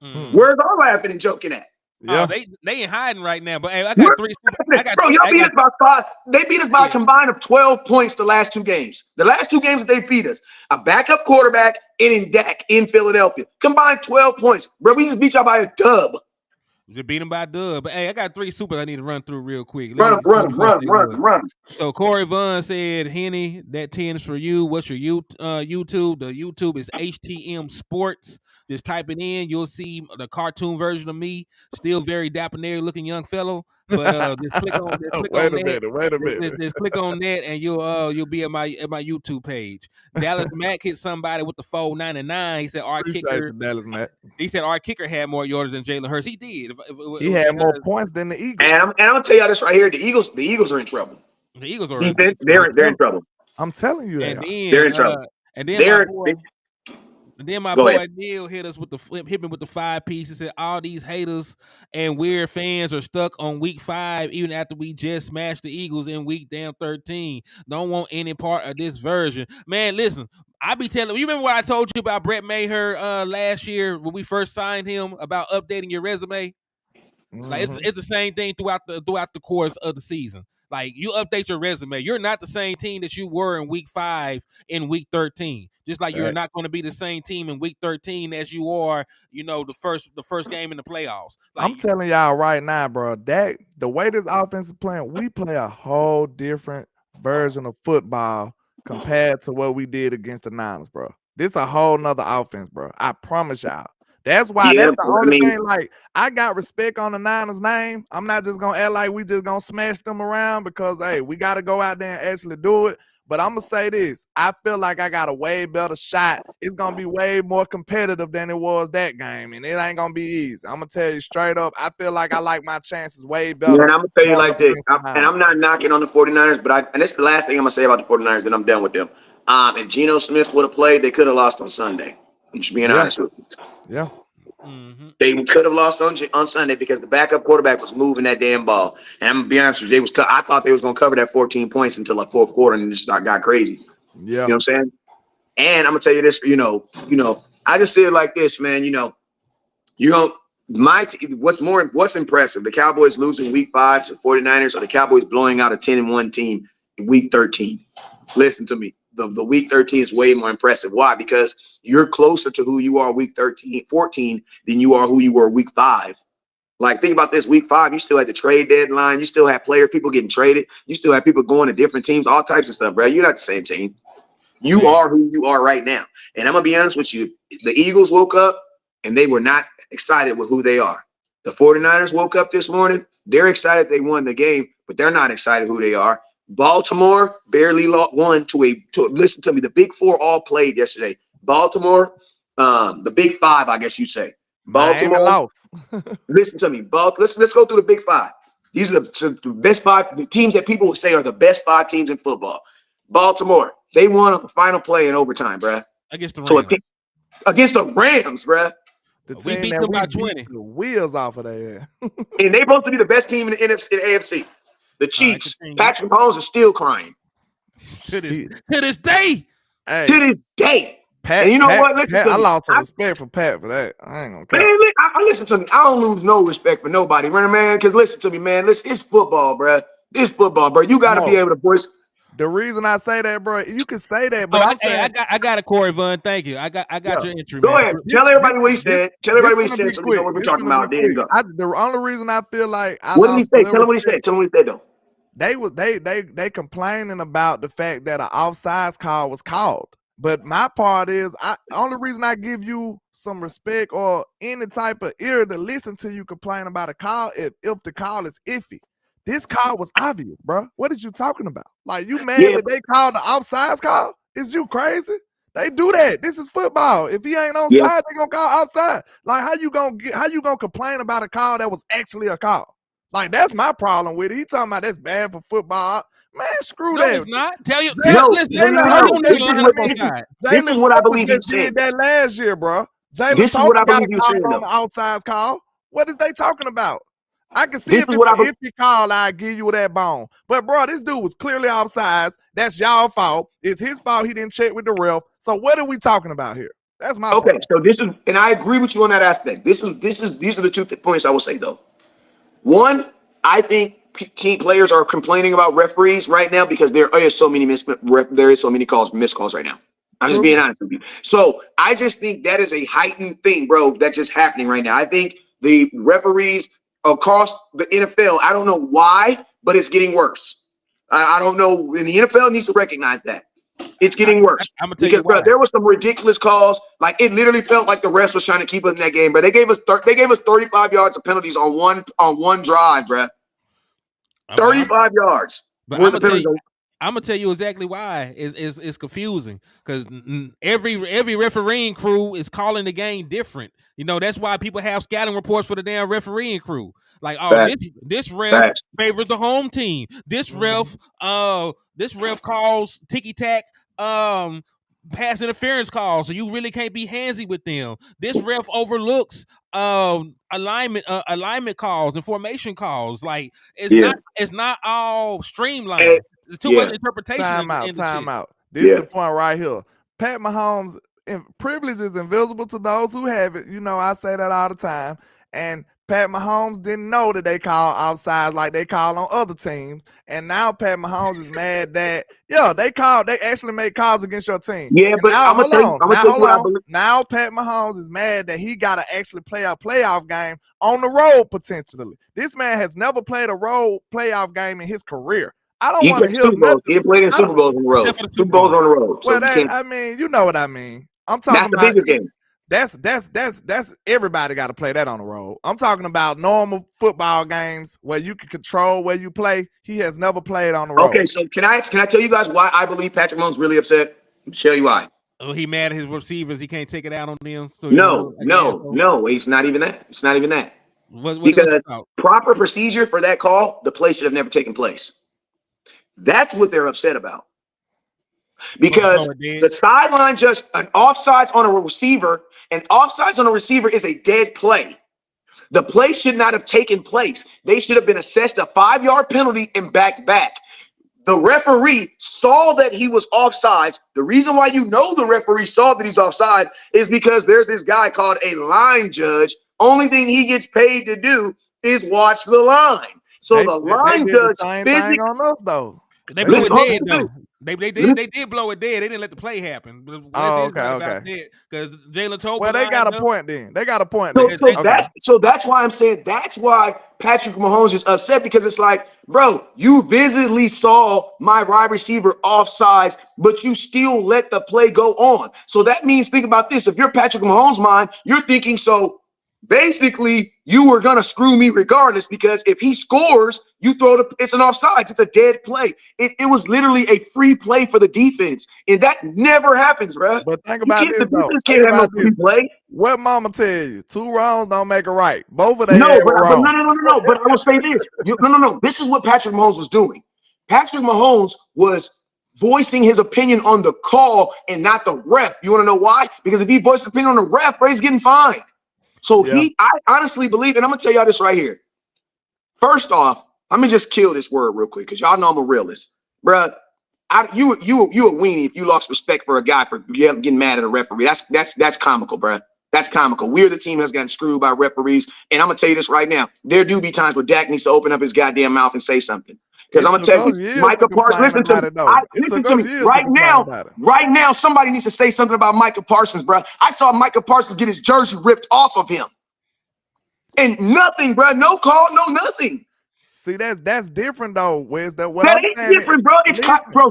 Speaker 3: Where's our laughing and joking at?
Speaker 1: Yeah, they ain't hiding right now. But hey, I got 3.
Speaker 3: Y'all beat us by 5. They beat us by a combined of 12 points the last 2 games. The last 2 games that they beat us, a backup quarterback and in Dak in Philadelphia, combined 12 points. Bro, we just beat y'all by a dub.
Speaker 1: Just beat them by a dub. But hey, I got 3 supers I need to run through real quick.
Speaker 3: Run them.
Speaker 1: So Corey Vaughn said, Henny, that 10's for you. What's your YouTube? The YouTube is HTM Sports. Just type it in. You'll see the cartoon version of me. Still very dapper looking young fellow. But just click on
Speaker 2: Wait a minute.
Speaker 1: Just click on that and you'll be at my YouTube page. Dallas Mack hit somebody with the 499. He said our kicker.
Speaker 2: Dallas Mack.
Speaker 1: He said our kicker had more yards than Jalen Hurts. He did.
Speaker 2: He had more points than the Eagles.
Speaker 3: And I'm gonna tell y'all this right here. The Eagles are in trouble.
Speaker 1: The Eagles are
Speaker 3: they're in trouble.
Speaker 2: I'm telling you,
Speaker 3: they're in trouble.
Speaker 1: And then my boy Neil hit me with the 5-piece. He said all these haters and weird fans are stuck on week 5, even after we just smashed the Eagles in week 13. Don't want any part of this version. Man, listen, I be telling you, remember what I told you about Brett Maher last year when we first signed him about updating your resume? Like it's the same thing throughout the course of the season. Like you update your resume. You're not the same team that you were in week 5 in week 13. Just like you're not going to be the same team in week 13 as you are, you know, the first game in the playoffs. Like,
Speaker 2: I'm telling y'all right now, bro, that the way this offense is playing, we play a whole different version of football compared to what we did against the Niners, bro. This a whole nother offense, bro. I promise y'all. That's why that's the only thing. Like, I got respect on the Niners' name. I'm not just gonna act like we just gonna smash them around because hey, we gotta go out there and actually do it. But I'm gonna say this: I feel like I got a way better shot. It's gonna be way more competitive than it was that game, and it ain't gonna be easy. I'm gonna tell you straight up. I feel like I like my chances way better.
Speaker 3: Yeah, and I'm gonna tell you
Speaker 2: going
Speaker 3: like
Speaker 2: up
Speaker 3: this,
Speaker 2: against the
Speaker 3: and I'm
Speaker 2: Hounds.
Speaker 3: not knocking on the 49ers, and this is the last thing I'm gonna say about the 49ers, then I'm done with them. If Geno Smith would have played, they could have lost on Sunday. I'm just being honest with you.
Speaker 2: Yeah.
Speaker 1: Mhm.
Speaker 3: They could have lost on Sunday because the backup quarterback was moving that damn ball. And I'm gonna be honest with you, I thought they was gonna cover that 14 points until the fourth quarter, and it just got crazy.
Speaker 2: Yeah.
Speaker 3: You know what I'm saying? And I'm gonna tell you this, I just say it like this, man. What's impressive? The Cowboys losing week 5 to 49ers, or the Cowboys blowing out a 10-1 team in week 13. Listen to me. The week 13 is way more impressive. Why? Because you're closer to who you are week 14 than you are who you were week 5. Like, think about this. Week 5, you still had the trade deadline. You still have people getting traded. You still have people going to different teams, all types of stuff, bro. You're not the same team. You are who you are right now. And I'm going to be honest with you. The Eagles woke up and they were not excited with who they are. The 49ers woke up this morning. They're excited they won the game, but they're not excited who they are. Baltimore barely won listen to me. The Big Four all played yesterday. Baltimore, the Big Five, I guess you say.
Speaker 2: Miami lost.
Speaker 3: Listen to me. Let's go through the Big Five. These are the best 5 the teams that people would say are the best 5 teams in football. Baltimore, they won on the final play in overtime, bruh.
Speaker 1: Against the Rams.
Speaker 3: Against the Rams, bruh.
Speaker 1: We beat them by 20.
Speaker 2: The wheels off of there.
Speaker 3: And they're supposed to be the best team in the AFC. The Chiefs, Patrick Mahomes is still crying.
Speaker 1: To this day.
Speaker 2: Hey,
Speaker 3: to this day.
Speaker 2: Pat,
Speaker 3: and you know
Speaker 2: Pat,
Speaker 3: what? Listen
Speaker 2: Pat,
Speaker 3: to me.
Speaker 2: I lost some respect for Pat for that. I ain't gonna care.
Speaker 3: Man, listen to me. I don't lose no respect for nobody, man. Because listen to me, man. Listen, it's football, bruh. It's football, bro. You got to be able to voice.
Speaker 2: The reason I say that, bro, you can say that, but I'm saying
Speaker 1: I got it, Corey Vaughn. Thank you. I got your entry.
Speaker 3: Go
Speaker 1: man.
Speaker 3: ahead. Tell everybody what he said. Tell everybody what he said so we know what we're talking about. There you go.
Speaker 2: The only reason I feel like
Speaker 3: what did he say? Tell him what he said. Tell him what he said though.
Speaker 2: They complaining about the fact that an offsides call was called. But my part is, only reason I give you some respect or any type of ear to listen to you complain about a call if the call is iffy. This call was obvious, bro. What is you talking about? Like, you mad that they called the offsides call? Is you crazy? They do that. This is football. If he ain't on side, they gonna call outside. Like, how you gonna complain about a call that was actually a call? Like, that's my problem with it. He talking about that's bad for football. Man, screw that.
Speaker 1: It's not. Listen,
Speaker 3: this is what I believe he's saying.
Speaker 2: Did that last year, bro.
Speaker 3: This is what I believe you're saying,
Speaker 2: on the outsides call. What is they talking about? I can see
Speaker 3: if
Speaker 2: you call, I give you that bone. But bro, this dude was clearly offsides. That's y'all fault. It's his fault he didn't check with the ref. So what are we talking about here? That's my point.
Speaker 3: So this is, and I agree with you on that aspect. These are the 2 points I will say though. One, I think team players are complaining about referees right now because there is so many missed calls right now. I'm just being honest with you. So I just think that is a heightened thing, bro, that's just happening right now. I think the referees across the NFL, I don't know why, but it's getting worse. I don't know. And the NFL needs to recognize that. It's getting worse.
Speaker 1: I'm gonna tell you why.
Speaker 3: Bro, there were some ridiculous calls. Like, it literally felt like the refs was trying to keep us in that game. But they gave us 35 yards of penalties on one drive, bro. 35 yards.
Speaker 1: But I'm gonna tell you exactly why it's confusing, because every refereeing crew is calling the game different. You know, that's why people have scouting reports for the damn refereeing crew. Like, this ref favors the home team. This ref calls ticky tack pass interference calls, so you really can't be handsy with them. This ref overlooks alignment calls and formation calls. Like, it's not all streamlined. Too much interpretation.
Speaker 2: Time out. This is the point right here. Pat Mahomes' privilege is invisible to those who have it. You know, I say that all the time. And Pat Mahomes didn't know that they call outside like they call on other teams. And now Pat Mahomes is mad that, they actually make calls against your team.
Speaker 3: Yeah, but I'm going to tell you what I believe.
Speaker 2: Now Pat Mahomes is mad that he got to actually play a playoff game on the road potentially. This man has never played a road playoff game in his career. I don't want to hear nothing.
Speaker 3: He played in Super Bowls on the road. Super Bowls on the road.
Speaker 2: Well, you know what I mean. I'm talking
Speaker 3: that's the biggest game.
Speaker 2: That's everybody got to play that on the road. I'm talking about normal football games where you can control where you play. He has never played on the road.
Speaker 3: Okay, so can I tell you guys why I believe Patrick Mahomes really upset? I'll show you why.
Speaker 1: Oh, he mad at his receivers. He can't take it out on them. So
Speaker 3: No. It's not even that. It's not even that.
Speaker 1: What
Speaker 3: Because proper procedure for that call, the play should have never taken place. That's what they're upset about. Because the sideline just an offsides on a receiver, and offsides on a receiver is a dead play. The play should not have taken place. They should have been assessed a 5-yard penalty and backed back. The referee saw that he was offsides. The reason why you know the referee saw that he's offside is because there's this guy called a line judge. Only thing he gets paid to do is watch the line. So the line judge
Speaker 2: physically on us though.
Speaker 1: They blew it dead though. They did blow it dead. They didn't let the play happen.
Speaker 2: Okay.
Speaker 1: Because Jalen told.
Speaker 2: Well, they got a point then. They got a point.
Speaker 3: So that's why I'm saying that's why Patrick Mahomes is upset, because it's like, bro, you visibly saw my wide receiver offsides, but you still let the play go on. So that means, think about this. If you're Patrick Mahomes' mind, you're thinking, so basically you were gonna screw me regardless, because if he scores, you throw it's an offsides. It's a dead play. It was literally a free play for the defense, and that never happens, bro.
Speaker 2: But think about this though.
Speaker 3: Can't have no free play.
Speaker 2: What mama tell you? 2 wrongs don't make a right. Both of them
Speaker 3: wrong.
Speaker 2: No.
Speaker 3: But I will say this. No. This is what Patrick Mahomes was doing. Patrick Mahomes was voicing his opinion on the call and not the ref. You want to know why? Because if he voiced his opinion on the ref, bro, he's getting fined. So I honestly believe, and I'm gonna tell y'all this right here. First off, let me just kill this word real quick, because y'all know I'm a realist, bruh. You a weenie if you lost respect for a guy for getting mad at a referee. That's comical, bruh. That's comical. We're the team that's gotten screwed by referees, and I'm gonna tell you this right now. There do be times where Dak needs to open up his goddamn mouth and say something. Because I'm gonna tell you, Micah Parsons, listen to me. Right now, somebody needs to say something about Micah Parsons, bro. I saw Micah Parsons get his jersey ripped off of him. And nothing, bro. No call, no nothing.
Speaker 2: See, that's different though. Where's that?
Speaker 3: That ain't different, bro. It's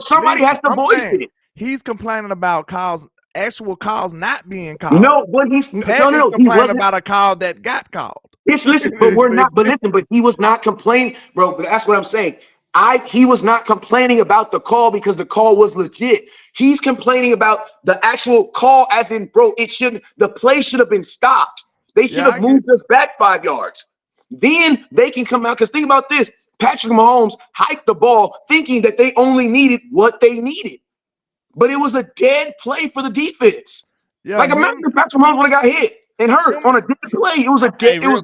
Speaker 3: somebody has to voice it.
Speaker 2: He's complaining about actual calls not being called.
Speaker 3: No, but he's
Speaker 2: complaining about a call that got called.
Speaker 3: Listen, but he was not complaining, bro. But that's what I'm saying. He was not complaining about the call because the call was legit. He's complaining about the actual call, as in, bro, the play should have been stopped. They should have moved us back 5 yards. Then they can come out. Because think about this. Patrick Mahomes hiked the ball thinking that they only needed what they needed. But it was a dead play for the defense. Yeah, like, imagine if Patrick Mahomes would have got hit and hurt on a dead play. It was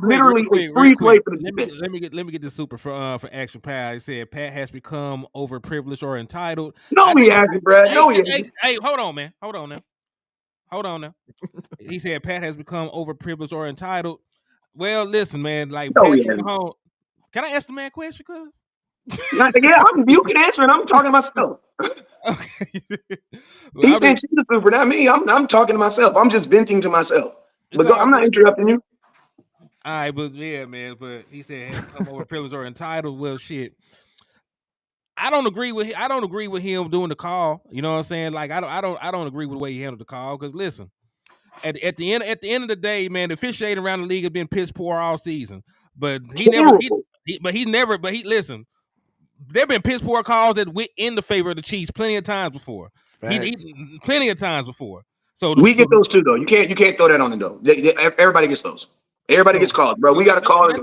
Speaker 3: literally a free play for the defense.
Speaker 1: Let me get this super for Action Pat. He said Pat has become overprivileged or entitled.
Speaker 3: No, he hasn't, Brad. No, he hasn't.
Speaker 1: Hey, hold on, man. Hold on now. He said Pat has become overprivileged or entitled. Well, listen, man. Like, Patrick Mahomes. Can I ask the man a question, cuz?
Speaker 3: Yeah, you can answer it. I'm talking to myself.
Speaker 1: Okay.
Speaker 3: He said she's the super, not me. I'm talking to myself. I'm just venting to myself. But I'm not interrupting you.
Speaker 1: All right, but yeah, man. But he said come over privileged or entitled. Well, shit. I don't agree with him doing the call. You know what I'm saying? Like, I don't agree with the way he handled the call. Because listen, at the end of the day, man, the officiating around the league has been piss poor all season. But listen. There've been piss poor calls that went in the favor of the Chiefs plenty of times before. Plenty of times before. So
Speaker 3: we get those too, though. You can't throw that on them, though. Everybody gets those. Everybody gets called, bro. We got to call it.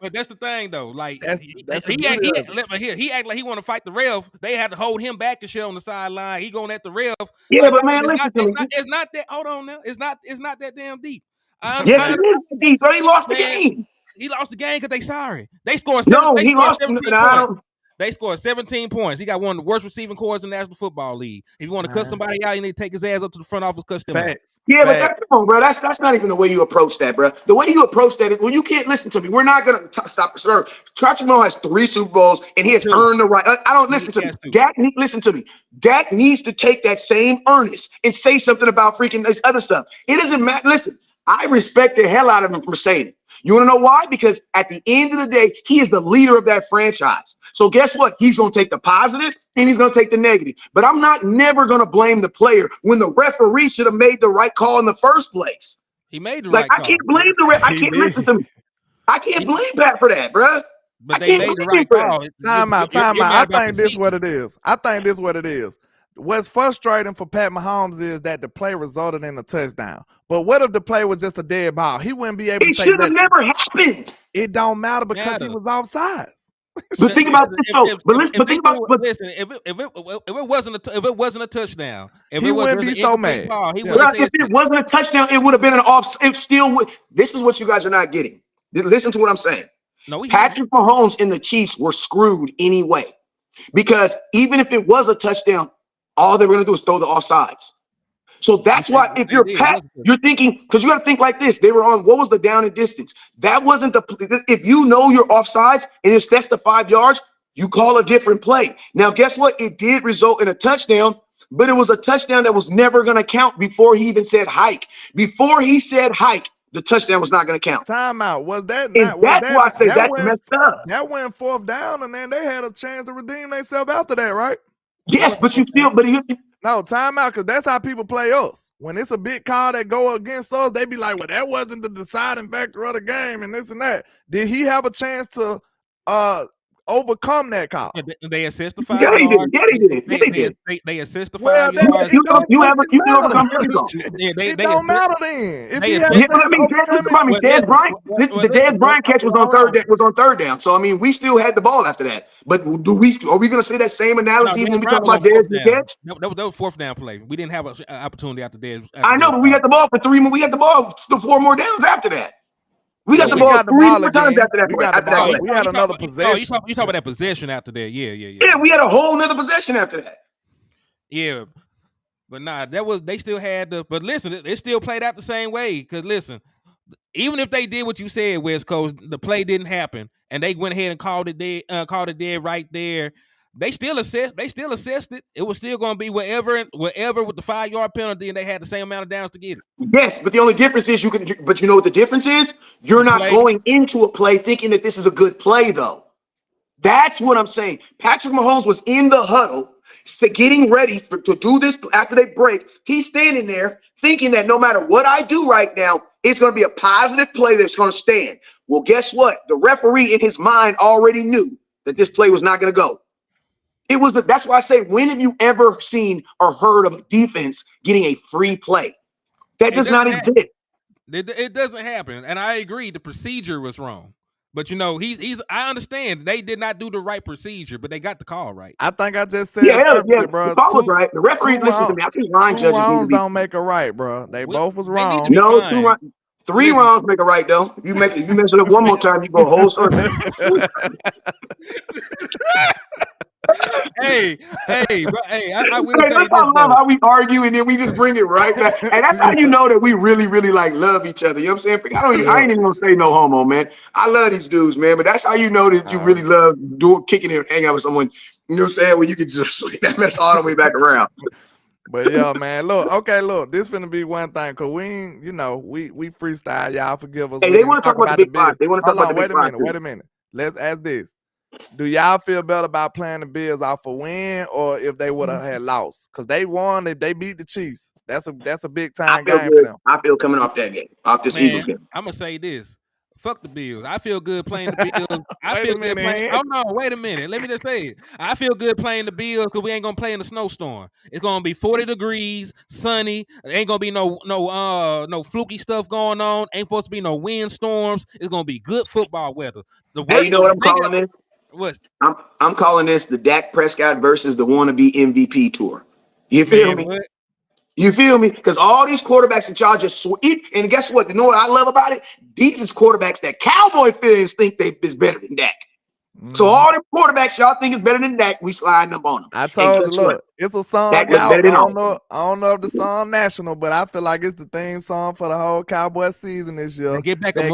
Speaker 1: But that's the thing, though. Like, he act like he want to fight the ref. They had to hold him back and shit on the sideline. He going at the ref.
Speaker 3: Yeah, but man, listen to me.
Speaker 1: It's not that. Hold on now. It's not that damn deep.
Speaker 3: Yes, it is deep, bro. He lost the game.
Speaker 1: He lost the game because they sorry. They scored
Speaker 3: 17
Speaker 1: points. They scored 17 points. He got one of the worst receiving corps in the National Football League. If you want to cut somebody out, you need to take his ass up to the front office, cut them out.
Speaker 3: Yeah, but come on, bro. That's not even the way you approach that, bro. The way you approach that is, well, you can't listen to me. We're not going to stop. Sir, Patrick Mahomes has 3 Super Bowls, and he has earned the right. I don't listen to me. Listen to me. Dak needs to take that same earnest and say something about freaking this other stuff. It doesn't matter. Listen, I respect the hell out of him for saying it. You want to know why? Because at the end of the day, he is the leader of that franchise. So guess what? He's going to take the positive and he's going to take the negative. But I'm never going to blame the player when the referee should have made the right call in the first place.
Speaker 1: He made the
Speaker 3: Like,
Speaker 1: right
Speaker 3: I
Speaker 1: call.
Speaker 3: can't blame the ref. I
Speaker 2: He
Speaker 3: can't
Speaker 2: did.
Speaker 3: listen to me. I can't blame Pat for that, bruh.
Speaker 1: But
Speaker 3: I
Speaker 1: they
Speaker 3: can't
Speaker 1: made the
Speaker 3: blame
Speaker 1: right
Speaker 3: him for that.
Speaker 1: call.
Speaker 2: Time out.
Speaker 1: You're mad
Speaker 2: I
Speaker 1: about
Speaker 2: think this what
Speaker 1: procedure.
Speaker 2: it is. What's frustrating for Pat Mahomes is that the play resulted in a touchdown. But what if the play was just a dead ball? He wouldn't be able to
Speaker 3: It
Speaker 2: say
Speaker 3: should have
Speaker 2: that.
Speaker 3: never happened.
Speaker 2: It don't matter because he
Speaker 1: Matter.
Speaker 2: was offsides.
Speaker 3: But think about this though.
Speaker 1: If they
Speaker 3: Think about.
Speaker 1: do, listen, if it wasn't a touchdown, if
Speaker 2: He
Speaker 1: it was
Speaker 2: wouldn't
Speaker 1: just
Speaker 2: be
Speaker 1: an
Speaker 2: so
Speaker 1: incomplete
Speaker 2: mad.
Speaker 1: ball, he
Speaker 2: Yeah.
Speaker 1: wouldn't have
Speaker 3: If
Speaker 1: said
Speaker 3: it
Speaker 1: shit.
Speaker 3: wasn't a touchdown, it would have been an off. It still would. This is what you guys are not getting. Listen to what I'm saying.
Speaker 1: No, we hear you.
Speaker 3: Patrick Mahomes and the Chiefs were screwed anyway, because even if it was a touchdown, all they were going to do is throw the offsides. So that's why if you're Pat, you're thinking, because you got to think like this. They were on, what was the down and distance? That wasn't if you know you're offsides and it's that's the 5 yards, you call a different play. Now, guess what? It did result in a touchdown, but it was a touchdown that was never going to count before he even said hike. Before he said hike, the touchdown was not going to count.
Speaker 2: Timeout. Was that
Speaker 3: And
Speaker 2: not? Was
Speaker 3: that's
Speaker 2: that?
Speaker 3: why I say
Speaker 2: that
Speaker 3: that's
Speaker 2: went,
Speaker 3: messed up.
Speaker 2: That went 4th down, and then they had a chance to redeem themselves after that, right?
Speaker 3: Yes, but you still,
Speaker 2: No, timeout, because that's how people play us. When it's a big call that go against us, they be like, well, that wasn't the deciding factor of the game and this and that. Did he have a chance to overcome that call?
Speaker 1: They assist the 5
Speaker 3: yeah, he
Speaker 1: yards.
Speaker 3: did. Yeah, he did.
Speaker 1: They assist the 5
Speaker 2: Well,
Speaker 1: yards.
Speaker 3: You can overcome every goal.
Speaker 2: It don't matter then. If he had
Speaker 3: Yeah, but I mean, Dez Bryant, the Dez Bryant catch was on third down. So I mean, we still had the ball after that. But are we going to say that same analogy when we talk about Dez and the catch?
Speaker 1: That was 4th down play. We didn't have an opportunity after Dez.
Speaker 3: I know, but we had the ball for 3 more. We had the ball for 4 more downs after that. We got the ball 3 more times after that.
Speaker 2: We had another possession.
Speaker 1: You talk about that possession after that? Yeah.
Speaker 3: Yeah, we had a whole nother possession after that.
Speaker 1: Yeah. But nah, they still had the. But listen, it still played out the same way. Because listen, even if they did what you said, West Coast, the play didn't happen, and they went ahead and called it dead right there. They still assessed it. It was still going to be wherever with the 5 yard penalty, and they had the same amount of downs to get it.
Speaker 3: Yes, but the only difference is but you know what the difference is? You're not going into a play thinking that this is a good play, though. That's what I'm saying. Patrick Mahomes was in the huddle, getting ready to do this after they break. He's standing there thinking that no matter what I do right now, it's going to be a positive play that's going to stand. Well, guess what? The referee in his mind already knew that this play was not going to go. That's why I say, when have you ever seen or heard of a defense getting a free play? That does not exist.
Speaker 1: It doesn't happen. And I agree, the procedure was wrong. But you know, I understand they did not do the right procedure, but they got the call right.
Speaker 2: I think I just said perfectly, bro.
Speaker 3: The call was right. The referee listened to me. I think line judges
Speaker 2: wrongs don't make a right, bro. They both was wrong.
Speaker 3: No, 2 wrongs. 3 wrongs make a right, though. If you mess it up one more time, you go a whole circle.
Speaker 1: Hey, I will say this.
Speaker 3: I love how we argue and then we just bring it right back. And that's how you know that we really, really like love each other. You know what I'm saying? I ain't even gonna say no homo, man. I love these dudes, man. But that's how you know that you really love kicking it and hanging out with someone. You know what I'm saying? Where you can just swing that mess all the way back around.
Speaker 2: But yeah, man, look, this finna be one thing, cause we ain't, we freestyle, y'all forgive us.
Speaker 3: Hey, they want to talk about the big five. They want to talk about the big five.
Speaker 2: Wait a minute. Let's ask this. Do y'all feel better about playing the Bills off a win, or if they would have had lost? Because they won, if they beat the Chiefs. That's a big time game for them.
Speaker 3: I feel coming off that game, off this Eagles game.
Speaker 1: I'm gonna say this. Fuck the Bills. I feel good playing the Bills. Wait a minute. Let me just say it. I feel good playing the Bills because we ain't gonna play in the snowstorm. It's gonna be 40 degrees, sunny. There ain't gonna be no fluky stuff going on. Ain't supposed to be no windstorms. It's gonna be good football weather.
Speaker 3: Hey, you know what I'm calling this?
Speaker 1: What?
Speaker 3: I'm calling this the Dak Prescott versus the wannabe MVP tour. You feel me?
Speaker 1: What?
Speaker 3: You feel me? Because all these quarterbacks that y'all just sweep, and guess what? You know what I love about it? These is quarterbacks that Cowboy fans think they is better than Dak. So all the quarterbacks y'all think is better than Dak, we sliding up on them.
Speaker 2: I told you, look, it's a song out. I don't know if the song national, but I feel like it's the theme song for the whole Cowboy season this year.
Speaker 1: Get back a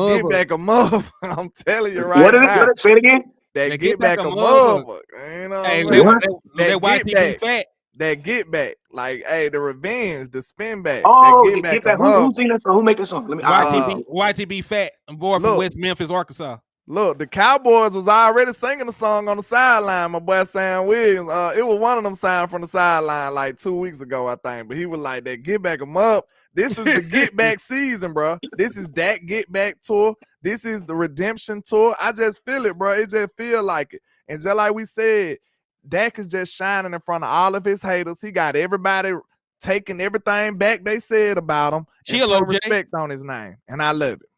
Speaker 2: mother. I'm telling you right now.
Speaker 3: What say it again?
Speaker 2: That get back a mother. You know
Speaker 1: that YTB fat.
Speaker 2: That get back, like, hey, the revenge, the spin back.
Speaker 3: Oh, get back. Who sing that song? Who make that song? Let me.
Speaker 1: YTB fat, boy from West Memphis, Arkansas.
Speaker 2: Look, the Cowboys was already singing the song on the sideline. My boy Sam Williams, it was one of them signed from the sideline like 2 weeks ago, I think. But he was like, "That get back 'em up. This is the get back season, bro. This is that get back tour. This is the redemption tour. I just feel it, bro. It just feel like it. And just like we said, Dak is just shining in front of all of his haters. He got everybody taking everything back they said about him and
Speaker 1: Chill,
Speaker 2: putting
Speaker 1: OJ.
Speaker 2: respect on his name. And I love it.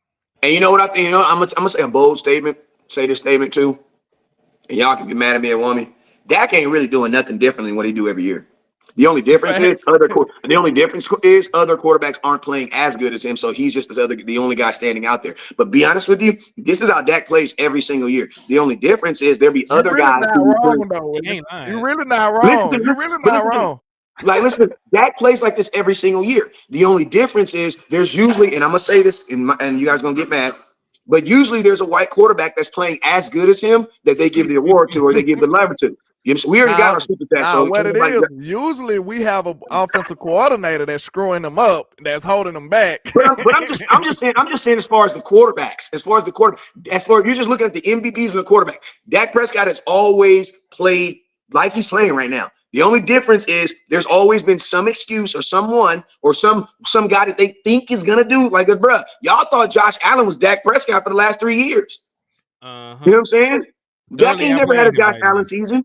Speaker 3: And you know what I think? You know, I'm gonna say a bold statement. Say this statement too, and y'all can get mad at me and want me. Dak ain't really doing nothing different than what he do every year. The only difference is other quarterbacks aren't playing as good as him, so he's just the only guy standing out there. But be honest with you, this is how Dak plays every single year. The only difference is there be other
Speaker 2: really
Speaker 3: guys.
Speaker 2: Not wrong, though.
Speaker 1: He ain't lying.
Speaker 2: You're really not wrong. You're really not wrong.
Speaker 3: Like, listen, Dak plays like this every single year. The only difference is there's usually, and I'm gonna say this, and you guys are gonna get mad, but usually there's a white quarterback that's playing as good as him that they give the award to or they give the lever to. You know, so we already got our super chat. So
Speaker 2: what it is, usually we have an offensive coordinator that's screwing them up, that's holding them back.
Speaker 3: But I'm just saying, as far as the quarterbacks, you're just looking at the MVPs of the quarterback. Dak Prescott has always played like he's playing right now. The only difference is there's always been some excuse or someone or some guy that they think is gonna do like, bruh, y'all thought Josh Allen was Dak Prescott for the last 3 years.
Speaker 1: Uh-huh.
Speaker 3: You know what I'm saying? Dak ain't never had a Josh Allen season.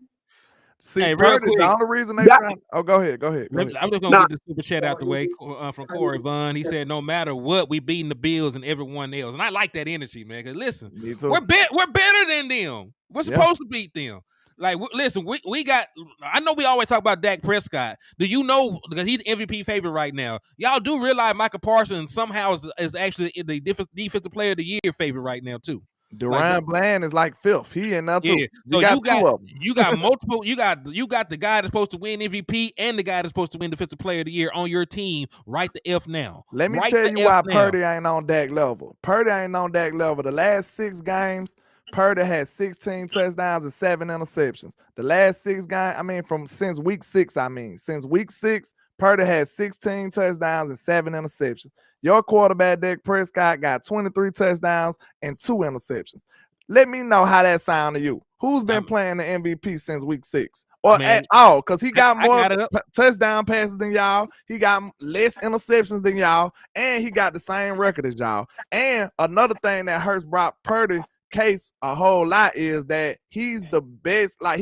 Speaker 2: See, hey, real quick, the only reason they trying. Oh, go ahead.
Speaker 1: I'm just gonna get the super chat out the way from Corey Vaughn. He said, "No matter what, we beating the Bills and everyone else," and I like that energy, man. Because listen, we're better than them. We're supposed to beat them. Like, listen, we got. I know we always talk about Dak Prescott. Do you know, because he's MVP favorite right now? Y'all do realize Michael Parsons somehow is actually the defensive player of the year favorite right now too.
Speaker 2: Duran Bland is like fifth. He in there too.
Speaker 1: So you got multiple. You got the guy that's supposed to win MVP and the guy that's supposed to win Defensive Player of the Year on your team. Right the F now.
Speaker 2: Let me tell you why Purdy ain't on Dak level. Purdy ain't on Dak level. The last 6 games, Purdy had 16 touchdowns and 7 interceptions. The last 6 games, since week 6, Purdy had 16 touchdowns and 7 interceptions. Your quarterback, Dak Prescott, got 23 touchdowns and 2 interceptions. Let me know how that sound to you. Who's been playing the MVP since week 6? Or at all? Because he got more touchdown passes than y'all. He got less interceptions than y'all. And he got the same record as y'all. And another thing that hurts Brock Purdy case a whole lot is that he's the best. Like,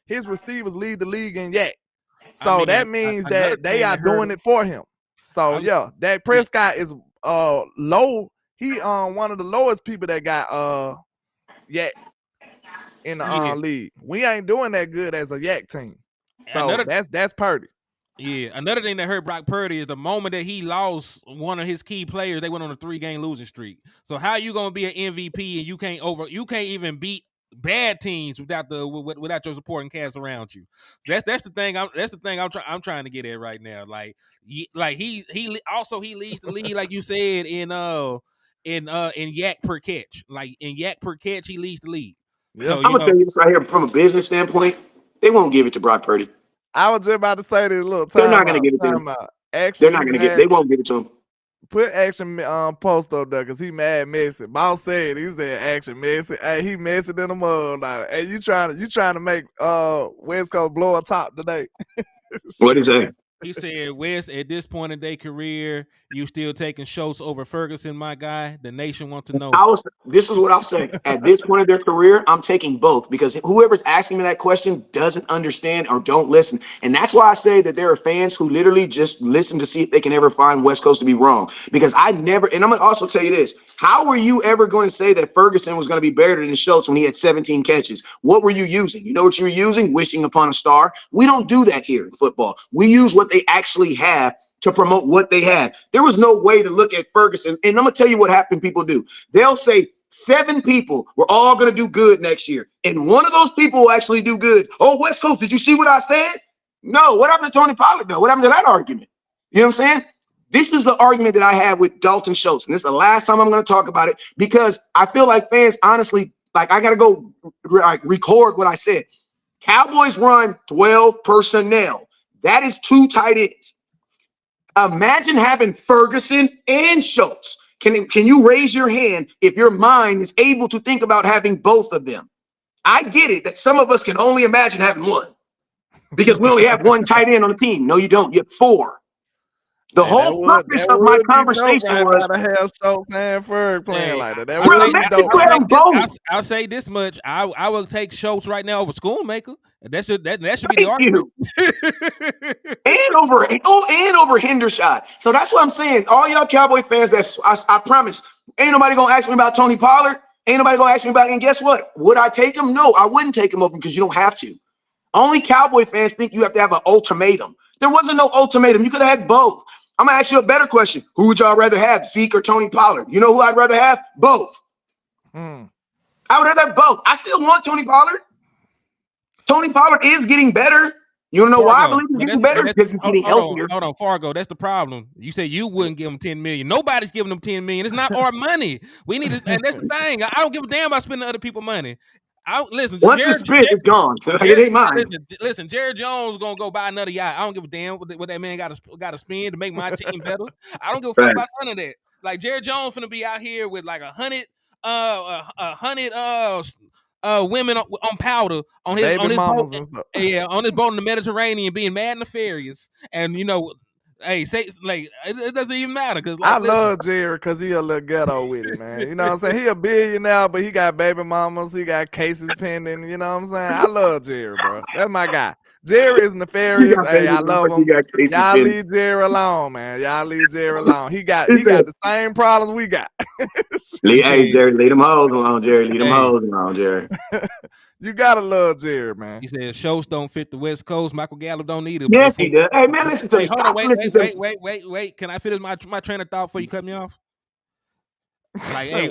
Speaker 2: his receivers lead the league in yak. So that means that they are doing it for him. So Dak Prescott is low. He one of the lowest people that got yak in the league. We ain't doing that good as a yak team. So that's Purdy.
Speaker 1: Yeah, another thing that hurt Brock Purdy is the moment that he lost one of his key players, they went on a 3-game losing streak. So how you gonna be an MVP and you can't even beat bad teams without your supporting cast around you? So that's the thing. I'm trying to get at right now. Like he leads the league, like you said, in yak per catch. Like in yak per catch, he leads the league.
Speaker 3: Yeah. So, I'm gonna tell you this right here from a business standpoint. They won't give it to Brock Purdy.
Speaker 2: I was just about to say this. Look,
Speaker 3: they're not going to give it to him. They're not going to give. They won't give it to him.
Speaker 2: Put Action post up there because he mad messy. Boss said Action messy. Hey, he messy than a mug. Like, hey, you trying to make West Coast blow a top today?
Speaker 3: What is that?
Speaker 1: He said, West, at this point in their career, you still taking Schultz over Ferguson, my guy? The nation wants to know.
Speaker 3: This is what I'll say. At this point in their career, I'm taking both because whoever's asking me that question doesn't understand or don't listen. And that's why I say that there are fans who literally just listen to see if they can ever find West Coast to be wrong. Because and I'm going to also tell you this. How were you ever going to say that Ferguson was going to be better than Schultz when he had 17 catches? What were you using? You know what you were using? Wishing upon a star. We don't do that here in football. We use what they actually have to promote what they have. There was no way to look at Ferguson. And I'm going to tell you what happened people do. They'll say 7 people were all going to do good next year. And one of those people will actually do good. Oh, West Coast, did you see what I said? No. What happened to Tony Pollard, though? What happened to that argument? You know what I'm saying? This is the argument that I have with Dalton Schultz. And this is the last time I'm going to talk about it because I feel like fans, honestly, like I got to go record what I said. Cowboys run 12 personnel. That is 2 tight ends. Imagine having Ferguson and Schultz. Can you raise your hand if your mind is able to think about having both of them? I get it that some of us can only imagine having one because we only have one tight end on the team. No, you don't. You have 4. The whole purpose of my
Speaker 2: be dope
Speaker 3: conversation
Speaker 2: right
Speaker 3: was,
Speaker 2: now to have Schultz and Ferg playing
Speaker 1: Hey,
Speaker 2: like that. That
Speaker 1: I'll
Speaker 3: bro,
Speaker 2: would
Speaker 1: say
Speaker 2: be
Speaker 1: this.
Speaker 3: imagine
Speaker 2: dope
Speaker 3: you
Speaker 2: right
Speaker 3: have
Speaker 2: now.
Speaker 3: both.
Speaker 1: I'll say this much. I will take Schultz right now over Schoolmaker. That should be the
Speaker 3: Thank
Speaker 1: argument.
Speaker 3: and over Hendershot. So that's what I'm saying. All y'all Cowboy fans, I promise, ain't nobody gonna ask me about Tony Pollard. Ain't nobody gonna ask me about. And guess what? Would I take him? No, I wouldn't take him over because you don't have to. Only Cowboy fans think you have to have an ultimatum. There wasn't no ultimatum. You could have had both. I'm gonna ask you a better question. Who would y'all rather have, Zeke or Tony Pollard? You know who I'd rather have? Both. I would rather have both. I still want Tony Pollard. Tony Pollard is getting better. You don't know why I believe he's getting better? Because he's getting healthier.
Speaker 1: Hold on, Fargo. That's the problem. You say you wouldn't give him 10 million. Nobody's giving him 10 million. It's not our money. We need to, and that's the thing. I don't give a damn about spending other people's money. Listen,
Speaker 3: Once it's spent, it's gone. It ain't mine.
Speaker 1: Listen, Jerry Jones gonna go buy another yacht. I don't give a damn what that man got to spend to make my team better. I don't give a fuck about none of that. Like Jerry Jones finna be out here with like 100 women on powder on his
Speaker 2: mamas
Speaker 1: boat,
Speaker 2: and stuff.
Speaker 1: yeah, on his boat in the Mediterranean, being mad and nefarious, and hey, say like it doesn't even matter because
Speaker 2: I love Jerry because he a little ghetto with it, man. You know what I'm saying? He a billionaire, but he got baby mamas, he got cases pending. You know what I'm saying? I love Jerry, bro. That's my guy. Jerry is nefarious. Hey, I love him. Y'all leave Jerry alone, man. Y'all leave Jerry alone. He got the same problems we got.
Speaker 3: Hey, Jerry, leave them hoes alone, Jerry. Leave them hoes alone, Jerry.
Speaker 2: You gotta love Jerry, man.
Speaker 1: He said shows don't fit the West Coast. Michael Gallup don't need it.
Speaker 3: Yes, he does. Hey, man, listen to me.
Speaker 1: Hold on, wait. Can I finish my train of thought before you cut me off? Like, hey,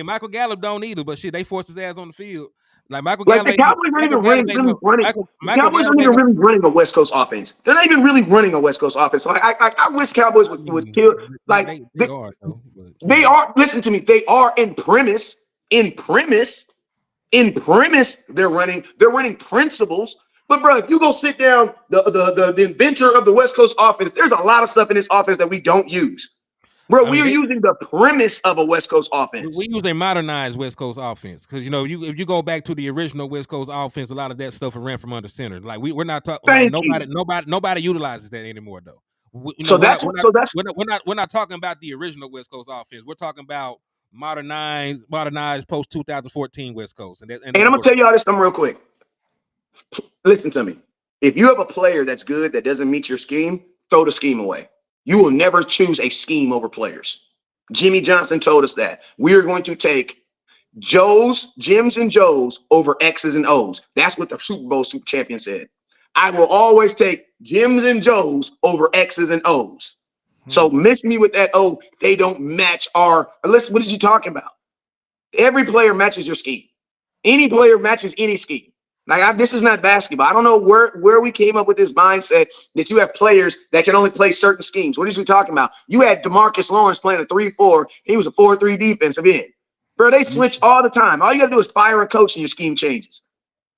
Speaker 1: Michael Gallup don't need it, but shit, they forced his ass on the field. Like Michael Gallup,
Speaker 3: the Cowboys aren't even really running. The Cowboys aren't even really running a West Coast offense. They're not even really running a West Coast offense. So I wish Cowboys would kill. Like they are. They are. Listen to me. They are in premise. In premise, they're running principles. But bro, if you go sit down, the inventor of the West Coast offense, there's a lot of stuff in this offense that we don't use. Bro, we are using the premise of a West Coast offense.
Speaker 1: We use a modernized West Coast offense because if you go back to the original West Coast offense, a lot of that stuff ran from under center. Like we're not talking. Nobody utilizes that anymore though. We're not talking about the original West Coast offense. We're talking about modernized post 2014 West Coast. And I'm
Speaker 3: gonna tell y'all this something real quick. Listen to me. If you have a player that's good that doesn't meet your scheme, throw the scheme away. You will never choose a scheme over players. Jimmy Johnson told us that. We are going to take Jims and Joes over X's and O's. That's what the Super Bowl super champion said. I will always take Jims and Joes over X's and O's. So miss me with that, oh, they don't match our – listen, what is you talking about? Every player matches your scheme. Any player matches any scheme. Like this is not basketball. I don't know where we came up with this mindset that you have players that can only play certain schemes. What are you talking about? You had DeMarcus Lawrence playing a 3-4. He was a 4-3 defensive end. Bro, they switch all the time. All you got to do is fire a coach and your scheme changes.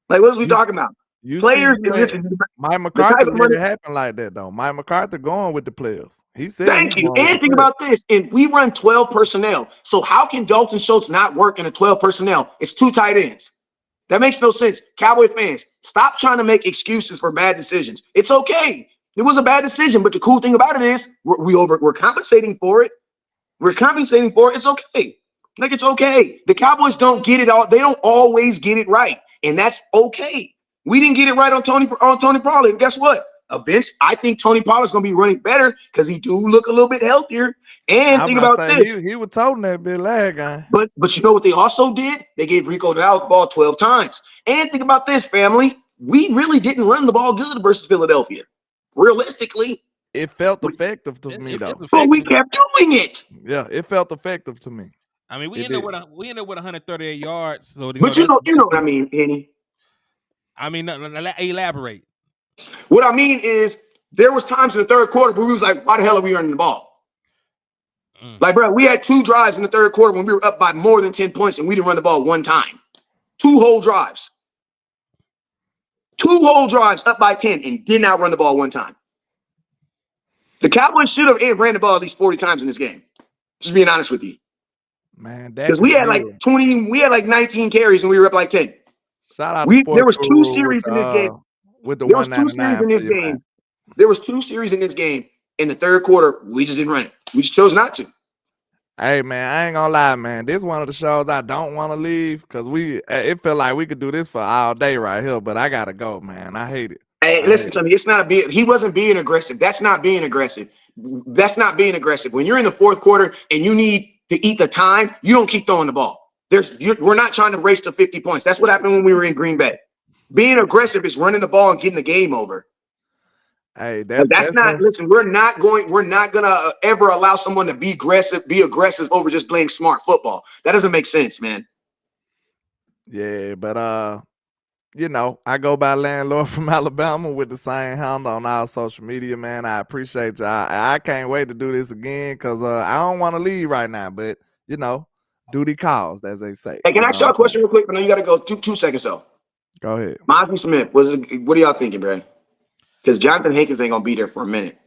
Speaker 3: Like, what are we talking about? Players, listen.
Speaker 2: Mike McCarthy made it happen like that, though. Mike McCarthy going with the players. He said,
Speaker 3: thank you. And think about this. And we run 12 personnel. So how can Dalton Schultz not work in a 12 personnel? It's 2 tight ends. That makes no sense. Cowboy fans, stop trying to make excuses for bad decisions. It's okay. It was a bad decision, but the cool thing about it is we're compensating for it. We're compensating for it. It's okay. Like, it's okay. The Cowboys don't get it all. They don't always get it right, and that's okay. We didn't get it right on Tony Pollard. And guess what? I think Tony Pollard's going to be running better because he do look a little bit healthier. And think about this.
Speaker 2: He was toting that bit lag guy.
Speaker 3: But you know what they also did? They gave Rico the ball 12 times. And think about this, family. We really didn't run the ball good versus Philadelphia. Realistically.
Speaker 2: It felt effective to me, though.
Speaker 3: But we kept doing it.
Speaker 2: Yeah, it felt effective to me.
Speaker 1: I mean, we ended up with 138 yards. So
Speaker 3: but you know what I mean, Henny.
Speaker 1: I mean, elaborate.
Speaker 3: What I mean is there was times in the third quarter where we was like, why the hell are we running the ball? Like, bro, we had 2 drives in the third quarter when we were up by more than 10 points and we didn't run the ball one time. 2 whole drives. 2 whole drives up by 10 and did not run the ball one time. The Cowboys should have ran the ball at least 40 times in this game. Just being honest with you.
Speaker 2: Man,
Speaker 3: Because we had like 20, we had like 19 carries and we were up like 10.
Speaker 2: Shout out to Sports
Speaker 3: There was 2
Speaker 2: Guru
Speaker 3: series in this game.
Speaker 2: with the
Speaker 3: There was 2 series
Speaker 2: 199
Speaker 3: in
Speaker 2: for
Speaker 3: this
Speaker 2: you,
Speaker 3: game.
Speaker 2: man.
Speaker 3: There was 2 series in this game. In the third quarter, we just didn't run it. We just chose not to.
Speaker 2: Hey, man, I ain't gonna lie, man. This one of the shows I don't want to leave because it felt like we could do this for all day right here, but I gotta go, man. I hate it.
Speaker 3: Hey, listen to me. It's not he wasn't being aggressive. That's not being aggressive. That's not being aggressive. When you're in the fourth quarter and you need to eat the time, you don't keep throwing the ball. We're not trying to race to 50 points. That's what happened when we were in Green Bay. Being aggressive is running the ball and getting the game over.
Speaker 2: Hey,
Speaker 3: that's not. Listen, we're not gonna ever allow someone to be aggressive over just playing smart football. That doesn't make sense, man.
Speaker 2: Yeah, but you know, I go by Landlord from Alabama with the same handle on all social media, man. I appreciate you. I can't wait to do this again because I don't want to leave right now, but you know, duty calls, as they say.
Speaker 3: Hey, can I ask y'all a question real quick? I know you got to go 2 seconds though.
Speaker 2: Go ahead.
Speaker 3: Mosby Smith, what are y'all thinking, bro? Because Jonathan Hankins ain't gonna be there for a minute.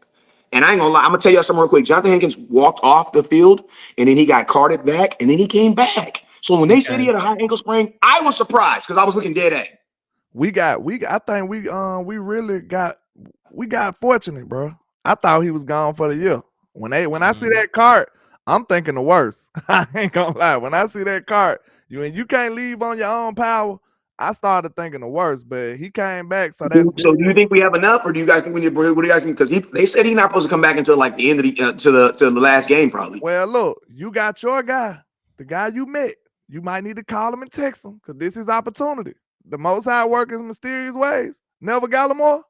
Speaker 3: And I ain't gonna lie, I'm gonna tell y'all something real quick. Jonathan Hankins walked off the field and then he got carted back and then he came back. So when they said he had a high ankle sprain, I was surprised because I was looking dead at him.
Speaker 2: I think we really got fortunate, bro. I thought he was gone for the year. When I see that cart, I'm thinking the worst. I ain't gonna lie. When I see that cart, you can't leave on your own power. I started thinking the worst, but he came back. So that's
Speaker 3: so. Do you think we have enough, or do you guys think we need? What do you guys think? Because they said he's not supposed to come back until like the end of the to the last game, probably.
Speaker 2: Well, look, you got your guy, the guy you met. You might need to call him and text him because this is opportunity. The Most High work in mysterious ways. Never Gallimore,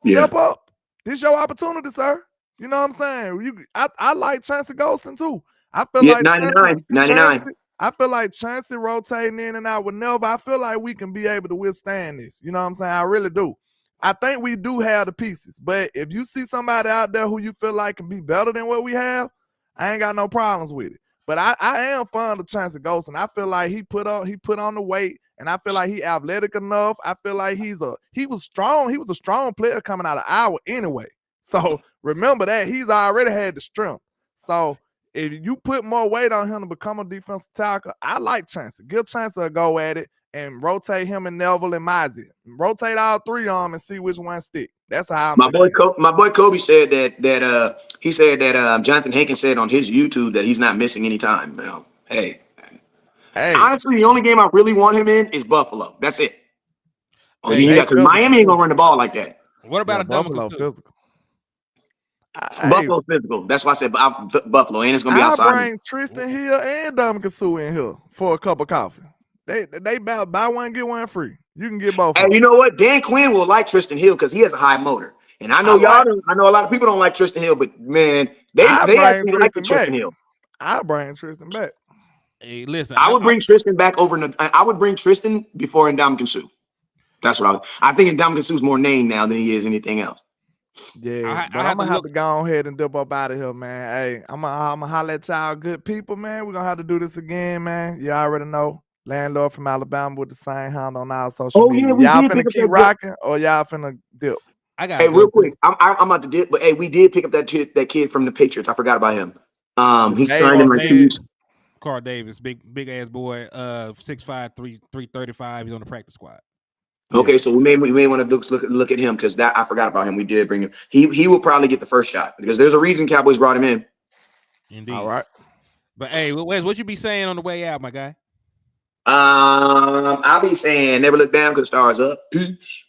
Speaker 2: step up. This your opportunity, sir. You know what I'm saying? I like Chancey Golston too. I feel like
Speaker 3: 99.
Speaker 2: I feel like Chancey rotating in and out with Nelva. I feel like we can be able to withstand this. You know what I'm saying? I really do. I think we do have the pieces. But if you see somebody out there who you feel like can be better than what we have, I ain't got no problems with it. But I am fond of Chancey Golston. I feel like he put on the weight, and I feel like he athletic enough. I feel like he was strong. He was a strong player coming out of Iowa anyway. So remember that he's already had the strength. So if you put more weight on him to become a defensive tackle, I like Chancey. Give Chancey a go at it and rotate him and Neville and Mozzie. Rotate all 3 of them and see which one stick. That's how I'm
Speaker 3: my boy Kobe said that he said that Jonathan Hankins said on his YouTube that he's not missing any time. You know, hey. Honestly, the only game I really want him in is Buffalo. That's it. Because Miami ain't gonna run the ball like that.
Speaker 1: What about a
Speaker 2: Buffalo physical?
Speaker 3: Buffalo's physical. That's why I said Buffalo, and it's gonna be outside.
Speaker 2: I bring Tristan Hill and Dominican Sue in here for a cup of coffee. They buy one get one free. You can get both.
Speaker 3: And you know what? Dan Quinn will like Tristan Hill because he has a high motor. And I know I know a lot of people don't like Tristan Hill, but man, they actually like Tristan Hill.
Speaker 2: I bring Tristan back.
Speaker 1: Hey, listen,
Speaker 3: I would bring Tristan back over. I would bring Tristan before Ndamukong Suh. That's what I think. Ndamukong Suh's more named now than he is anything else.
Speaker 2: Yeah, but I'm gonna have to go ahead and dip up out of here, man. Hey, I'm gonna holler at y'all good people, man. We're gonna have to do this again, man. You already know. Landlord from Alabama with the same handle on our social media. Y'all finna keep rocking or y'all finna dip?
Speaker 3: Hey, real quick, I'm about to dip, but hey, we did pick up that kid from the Patriots. I forgot about him. He's signed in like 2 weeks.
Speaker 1: Carl Davis, big ass boy, 6'5", 335. He's on the practice squad.
Speaker 3: Okay, yeah. So we may want to look at him because I forgot about him. We did bring him. He will probably get the first shot because there's a reason Cowboys brought him in.
Speaker 1: Indeed.
Speaker 2: All right.
Speaker 1: But hey, Wes, what you be saying on the way out, my guy?
Speaker 3: I'll be saying never look down because the stars up. Peace.